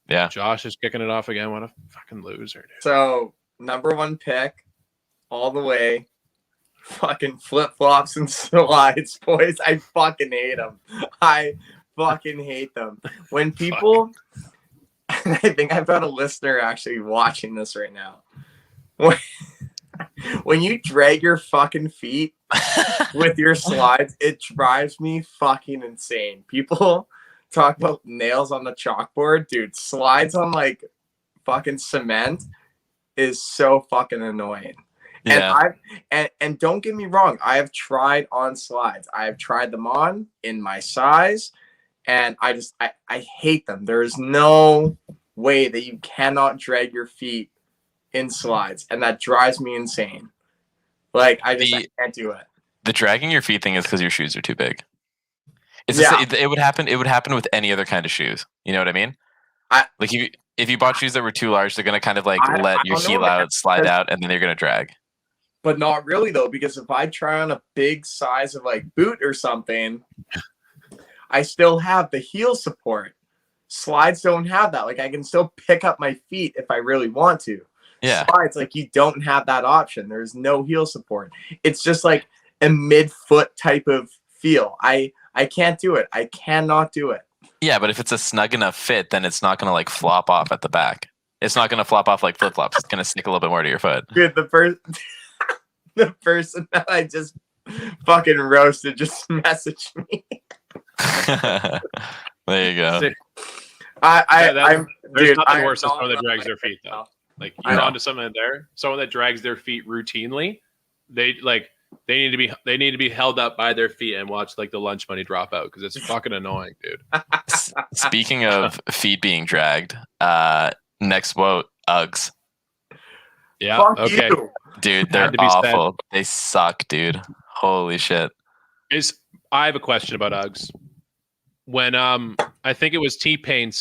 Yeah. Josh is kicking it off again. What a fucking loser, dude. So, number one pick, all the way. Fucking flip-flops and slides, boys. I fucking hate them. I fucking hate them. When people... I think I've got a listener actually watching this right now. When you drag your fucking feet with your slides, it drives me fucking insane. People talk about nails on the chalkboard. Dude, slides on like fucking cement is so fucking annoying. Yeah. And don't get me wrong, I have tried on slides. I have tried them on in my size, and I hate them. There is no way that you cannot drag your feet in slides, and that drives me insane. Like I can't do it. The dragging your feet thing is because your shoes are too big. It would happen. It would happen with any other kind of shoes. You know what I mean? Like if you bought shoes that were too large, they're gonna kind of like let your heel out, slide out, and then they're gonna drag. But not really though, because if I try on a big size of like boot or something, I still have the heel support. Slides don't have that. Like I can still pick up my feet if I really want to. Yeah. Slides, like you don't have that option. There's no heel support. It's just like a mid-foot type of feel. I can't do it. I cannot do it. Yeah, but if it's a snug enough fit, then it's not gonna like flop off at the back. It's not gonna flop off like flip-flops. It's gonna stick a little bit more to your foot. Dude, the person that I just fucking roasted just messaged me. There you go. There's nothing worse than someone that drags their feet though. Like you're onto someone there, someone that drags their feet routinely. They need to be held up by their feet and watch like the lunch money drop out because it's fucking annoying, dude. Speaking of feet being dragged, next quote, Uggs. Yeah. Fuck okay. You. Dude, they're awful. They suck, dude. Holy shit. I have a question about Uggs. When I think it was T-Pain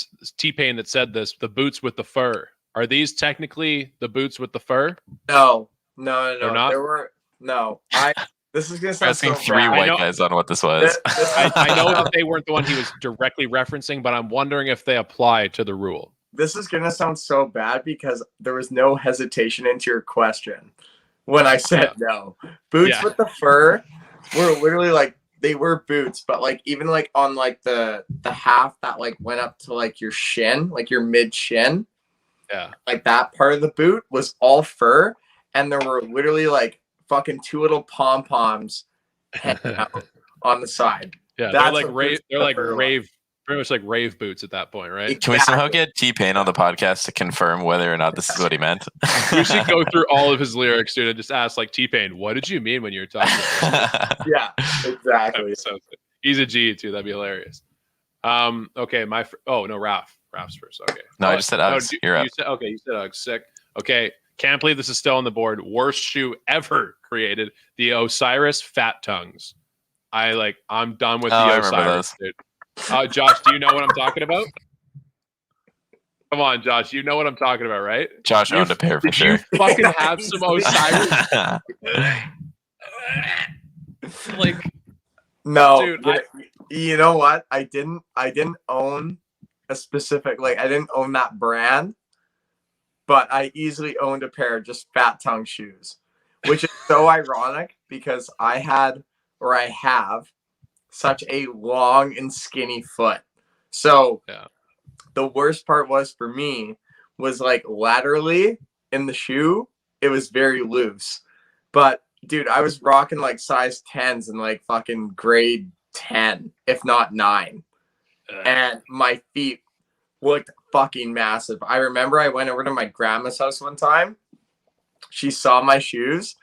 that said this, the boots with the fur. Are these technically the boots with the fur? No. They're not? This is gonna sound asking so three white guys on what this was. I know that they weren't the one he was directly referencing, but I'm wondering if they apply to the rule. This is gonna sound so bad because there was no hesitation into your question when I said no. Boots with the fur were literally like they were boots, but like even like on like the half that like went up to like your shin, like your mid shin. Yeah. Like that part of the boot was all fur, and there were literally like fucking two little pom-poms hanging out on the side. Yeah, they're like rave pretty much like rave boots at that point, right? Can we somehow get T-Pain on the podcast to confirm whether or not this is what he meant? We should go through all of his lyrics, dude, and just ask like T-Pain, what did you mean when you were talking about this? Yeah, exactly. So he's a G too. That'd be hilarious. Okay, Raph's first. Okay. No, I just said Uggs. You're up. You said Uggs. Sick. Okay. Can't believe this is still on the board. Worst shoe ever created. The Osiris Fat Tongues. I'm done with the Osiris, dude. Josh, do you know what I'm talking about? Come on, Josh. You know what I'm talking about, right? Josh owned a pair for sure. You fucking have some Osiris? Like, no, dude. You know what? I didn't own a specific, like I didn't own that brand, but I easily owned a pair of just Fat Tongue shoes, which is so ironic because I have such a long and skinny foot. So the worst part was for me was like laterally in the shoe, it was very loose. But dude, I was rocking like size 10s in like fucking grade 10, if not 9. And my feet looked fucking massive. I remember I went over to my grandma's house one time. She saw my shoes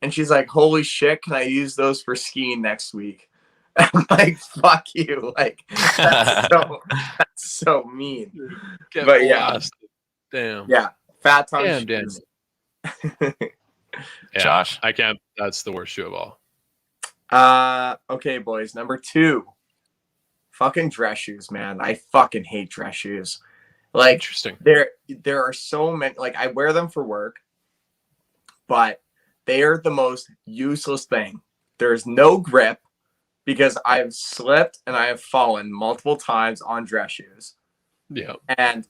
and she's like, holy shit, can I use those for skiing next week? I'm like, fuck you. Like, that's so mean. But yeah. Damn. Yeah. Fat tongue Damn, shoes. Yeah, Josh. I can't. That's the worst shoe of all. Okay, boys. Number 2. Fucking dress shoes, man. I fucking hate dress shoes. Like, interesting. There are so many. Like, I wear them for work, but they are the most useless thing. There's no grip because I've slipped and I have fallen multiple times on dress shoes. Yeah. And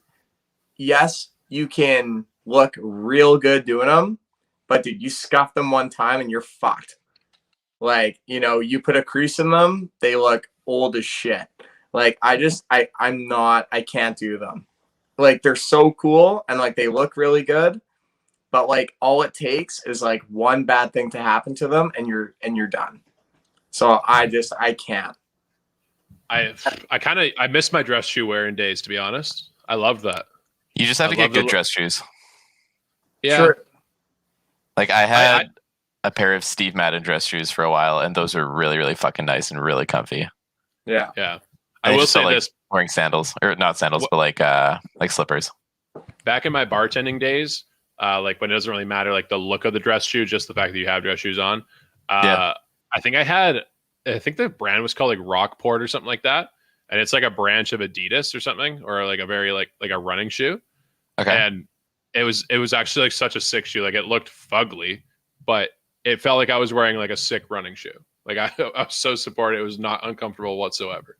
yes, you can look real good doing them, but dude, you scuff them one time and you're fucked. Like, you know, you put a crease in them, they look old as shit. Like, I can't do them. Like, they're so cool and like they look really good, but like all it takes is like one bad thing to happen to them and you're done. So I can't. I miss my dress shoe wearing days, to be honest. I love that. You just have to get good dress shoes. Yeah. Sure. Like I had a pair of Steve Madden dress shoes for a while, and those are really, really fucking nice and really comfy. Yeah. Yeah. I will say this: wearing sandals, or not sandals, but like slippers. Back in my bartending days, like when it doesn't really matter, like the look of the dress shoe, just the fact that you have dress shoes on. I think the brand was called like Rockport or something like that, and it's like a branch of Adidas or something, or like a very like a running shoe. Okay. And it was actually like such a sick shoe. Like it looked fugly, but it felt like I was wearing like a sick running shoe. Like I was so supported. It was not uncomfortable whatsoever.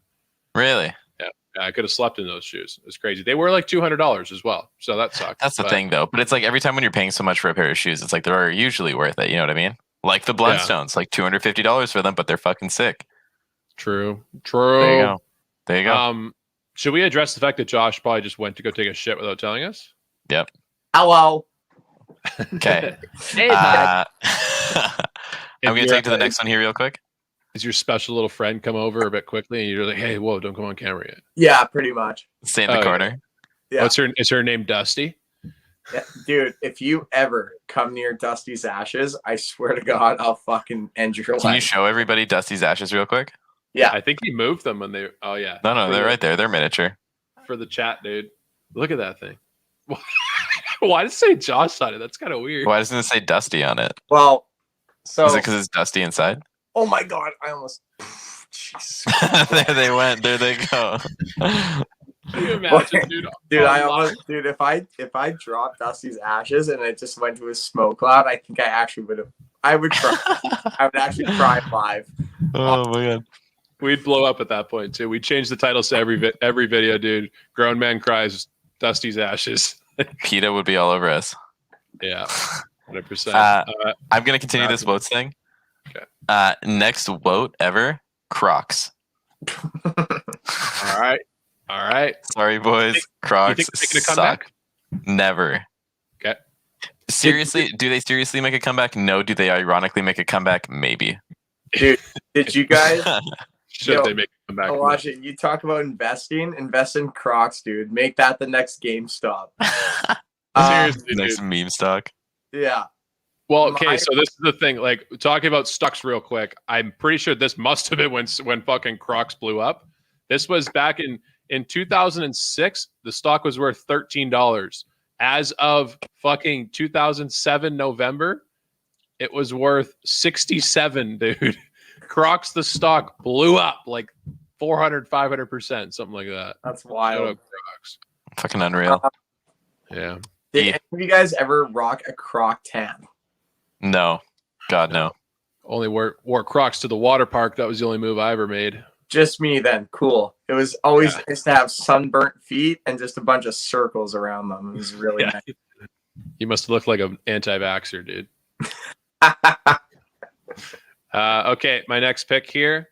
Really? Yeah. I could have slept in those shoes. It was crazy. They were like $200 as well. So that sucked. That's the thing though. But it's like every time when you're paying so much for a pair of shoes, it's like they're usually worth it. You know what I mean? Like the Blundstones, like $250 for them, but they're fucking sick. True. There you go. Should we address the fact that Josh probably just went to go take a shit without telling us? Yep. Hello. Okay. Hey, I'm going to take to the next one here real quick. Is your special little friend come over a bit quickly and you're like, hey, whoa, don't come on camera yet? Yeah, pretty much. Stay in the corner. Yeah. Is her name Dusty? Yeah, dude, if you ever come near Dusty's ashes, I swear to God, I'll fucking end your life. Can you show everybody Dusty's ashes real quick? Yeah. I think he moved them when they... Oh, yeah. No, they're right there. They're miniature. For the chat, dude. Look at that thing. Why does it say Josh on it? That's kind of weird. Why doesn't it say Dusty on it? Well, so... Is it because it's dusty inside? Oh, my God. I almost... Jesus. There they went. There they go. Can you imagine, dude? If I dropped Dusty's ashes and it just went to a smoke cloud, I think I would cry. I would actually cry live. Oh my God. We'd blow up at that point too. We'd change the titles to every video, dude. Grown man cries Dusty's ashes. PETA would be all over us. Yeah, 100%. I'm gonna continue this votes thing. Okay. Next vote ever, Crocs. All right. Sorry, boys. Crocs suck. Never. Okay. Seriously, do they seriously make a comeback? No. Do they ironically make a comeback? Maybe. Dude, did you guys? Should they make a comeback? Watch it. You talk about investing. Invest in Crocs, dude. Make that the next GameStop. Seriously, next dude. meme stock. Yeah. Well, okay, so this is the thing. Like, talking about stocks real quick, I'm pretty sure this must have been when fucking Crocs blew up. This was back in 2006. The stock was worth $13. As of fucking 2007 November, it was worth 67, dude. Crocs, the stock blew up like 400, 500%, something like that. That's wild. Crocs. Fucking unreal. Yeah. Did any of you guys ever rock a Croc tan? No. God, no. Only wore Crocs to the water park. That was the only move I ever made. Just me then. Cool. It was always nice to have sunburnt feet and just a bunch of circles around them. It was really nice. You must look like an anti-vaxxer, dude. Okay, my next pick here.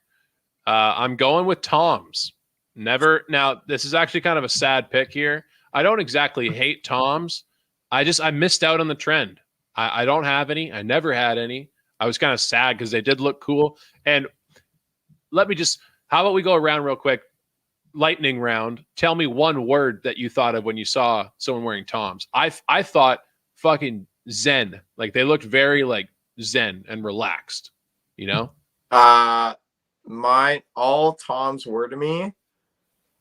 I'm going with Toms. Never. Now, this is actually kind of a sad pick here. I don't exactly hate Toms. I missed out on the trend. I don't have any. I never had any. I was kind of sad because they did look cool. And how about we go around real quick? Lightning round. Tell me one word that you thought of when you saw someone wearing Toms. I thought fucking zen. Like they looked very like zen and relaxed, you know? All Toms were to me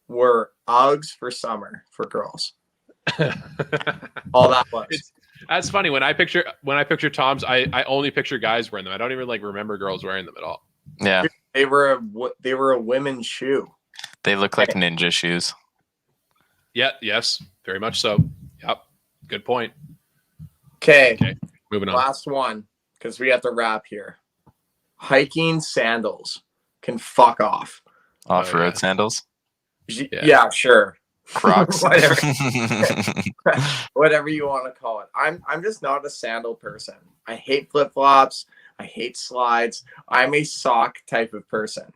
were Uggs for summer for girls. All that was. That's funny. When I picture Toms, I only picture guys wearing them. I don't even like remember girls wearing them at all. Yeah. They were a women's shoe. They look like ninja shoes. Yeah, yes, very much so. Yep. Good point. Okay. Moving on. Last one, because we have to wrap here. Hiking sandals can fuck off. Off-road sandals? Yeah, sure. Crocs. Whatever you want to call it. I'm just not a sandal person. I hate flip-flops. I hate slides. I'm a sock type of person.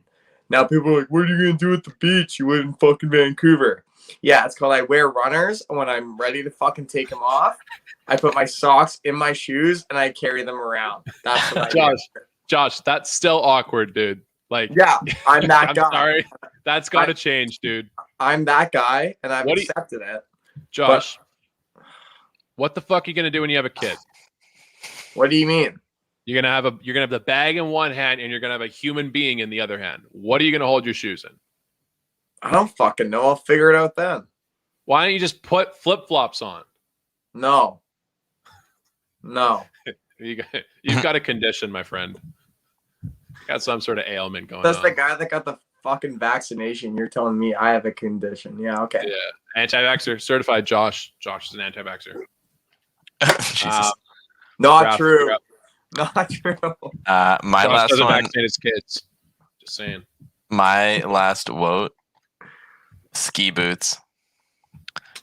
Now people are like, what are you going to do at the beach? You live in fucking Vancouver. Yeah, it's called I wear runners. And when I'm ready to fucking take them off, I put my socks in my shoes and I carry them around. That's what I do. Josh, that's still awkward, dude. Like, yeah, I'm that I'm guy. Sorry. That's got to change, dude. I'm that guy and I've accepted it. Josh, what the fuck are you going to do when you have a kid? What do you mean? You're gonna have the bag in one hand and you're gonna have a human being in the other hand. What are you gonna hold your shoes in? I don't fucking know. I'll figure it out then. Why don't you just put flip-flops on? No. You've got a condition, my friend. You got some sort of ailment going on. That's the guy that got the fucking vaccination. You're telling me I have a condition. Yeah, okay. Yeah. Anti-vaxxer, certified Josh. Josh is an anti-vaxxer. Jesus. Not true. Not true. My Josh last one. Vaccinate his kids. Just saying. My last vote. Ski boots.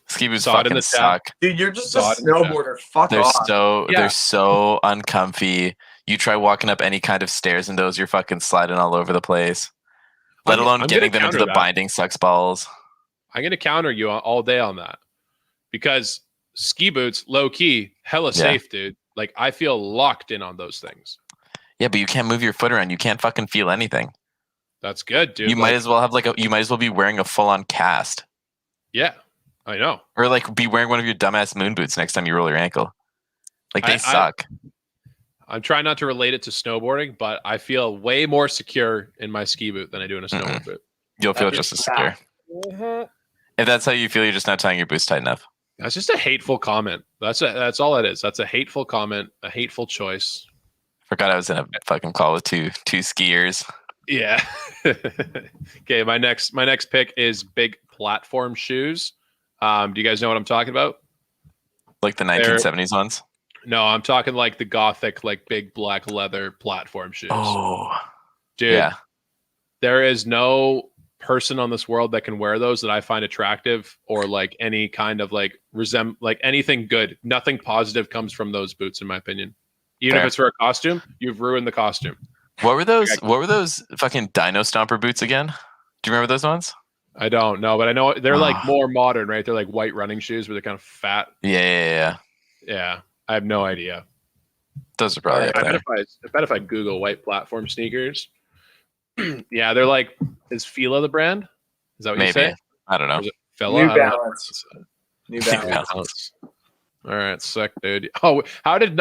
Ski boots Saw it in fucking the suck. Dude, you're just a snowboarder. Fuck off. They're so uncomfy. You try walking up any kind of stairs in those, you're fucking sliding all over the place. Let alone getting them into the binding sucks balls. I'm gonna counter you all day on that. Because ski boots, low key, hella safe, dude. Like I feel locked in on those things. Yeah, but you can't move your foot around. You can't fucking feel anything. That's good, dude. You might as well have you might as well be wearing a full-on cast. Yeah, I know. Or like be wearing one of your dumbass moon boots next time you roll your ankle. Like they suck. I'm trying not to relate it to snowboarding, but I feel way more secure in my ski boot than I do in a snowboard boot. You'll feel just as secure. Mm-hmm. If that's how you feel, you're just not tying your boots tight enough. That's just a hateful comment. That's all it is. That's a hateful comment, a hateful choice. Forgot I was in a fucking call with two skiers. Yeah. Okay, my next pick is big platform shoes. Do you guys know what I'm talking about? Like the 1970s ones? No, I'm talking like the gothic, like big black leather platform shoes. Oh, dude. Yeah. There is no person on this world that can wear those that I find attractive or like any kind of like like anything good. Nothing positive comes from those boots, in my opinion. Even if it's for a costume, you've ruined the costume. What were those? What were those fucking Dino Stomper boots again? Do you remember those ones? I don't know, but I know they're like more modern, right? They're like white running shoes where they're kind of fat. Yeah. I have no idea. Those are probably. I bet if I Google white platform sneakers, yeah, they're like. Is Fila the brand? Is that what you say? I don't know. New Balance. New Balance. All right, sick, dude. Oh, how did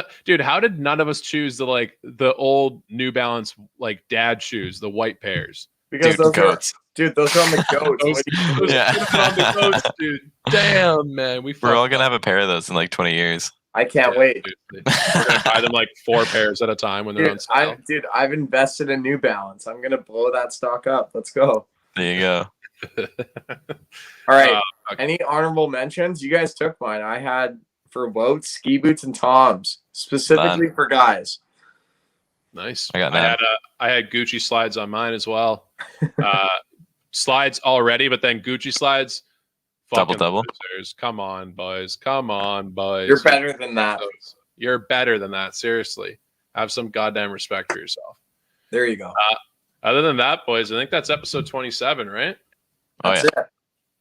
none of us choose the old New Balance like dad shoes, the white pairs? Because those goats. Those are on the goats. those on the goats, dude. Damn, man. We're all gonna have a pair of those in like 20 years. I can't wait. Dude. We're gonna buy them like 4 pairs at a time when they're on sale. I've invested in New Balance. I'm gonna blow that stock up. Let's go. There you go. All right. Any honorable mentions? You guys took mine. I had for boats, ski boots, and Toms, specifically for guys. Nice. I had Gucci slides on mine as well. Slides already, but then Gucci slides. Double. Losers. Come on, boys. You're better than that. You're better than that. Seriously. Have some goddamn respect for yourself. There you go. Other than that, boys, I think that's episode 27, right? That's it. I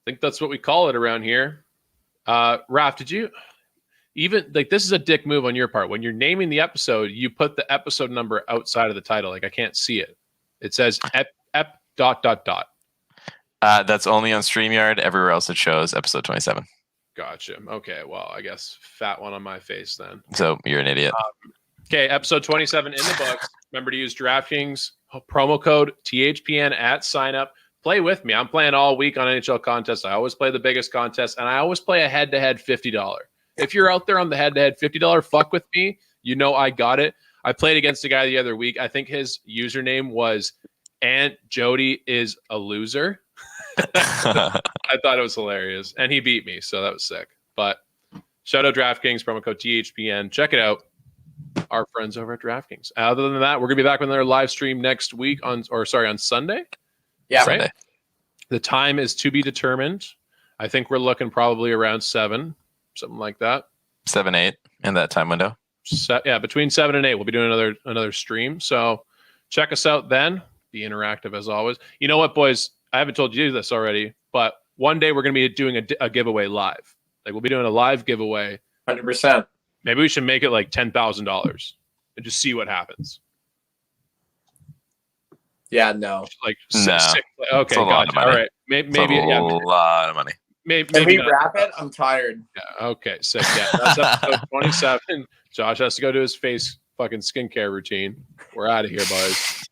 think that's what we call it around here. Raph, did you even like this is a dick move on your part? When you're naming the episode, you put the episode number outside of the title. Like I can't see it. It says ep ... That's only on StreamYard. Everywhere else it shows episode 27. Gotcha. Okay, well, I guess fat one on my face then. So you're an idiot. Okay, episode 27 in the books. Remember to use DraftKings promo code THPN at sign up. Play with me. I'm playing all week on NHL contests. I always play the biggest contest, and I always play a head-to-head $50. If you're out there on the head-to-head $50, fuck with me. You know I got it. I played against a guy the other week. I think his username was Aunt Jody is a loser. I thought it was hilarious, and he beat me, so that was sick. But shout out DraftKings, promo code THPN. Check it out. Our friends over at DraftKings. Other than that, we're gonna be back with another live stream next week on Sunday. Yeah, Sunday. Right. The time is to be determined. I think we're looking probably around 7, something like that. 7-8 in that time window. Between 7 and 8, we'll be doing another stream. So check us out then. Be interactive as always. You know what, boys? I haven't told you this already, but one day we're going to be doing a giveaway live. Like we'll be doing a live giveaway. 100%. Maybe we should make it like $10,000 and just see what happens. Yeah, no. Like No. Okay, gotcha. All right. Maybe a lot of money. Maybe Can we not. wrap it? I'm tired. Yeah, okay, sick. Yeah, that's episode 27. Josh has to go do his face fucking skincare routine. We're out of here, boys.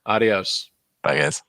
Adios. Bye, guys.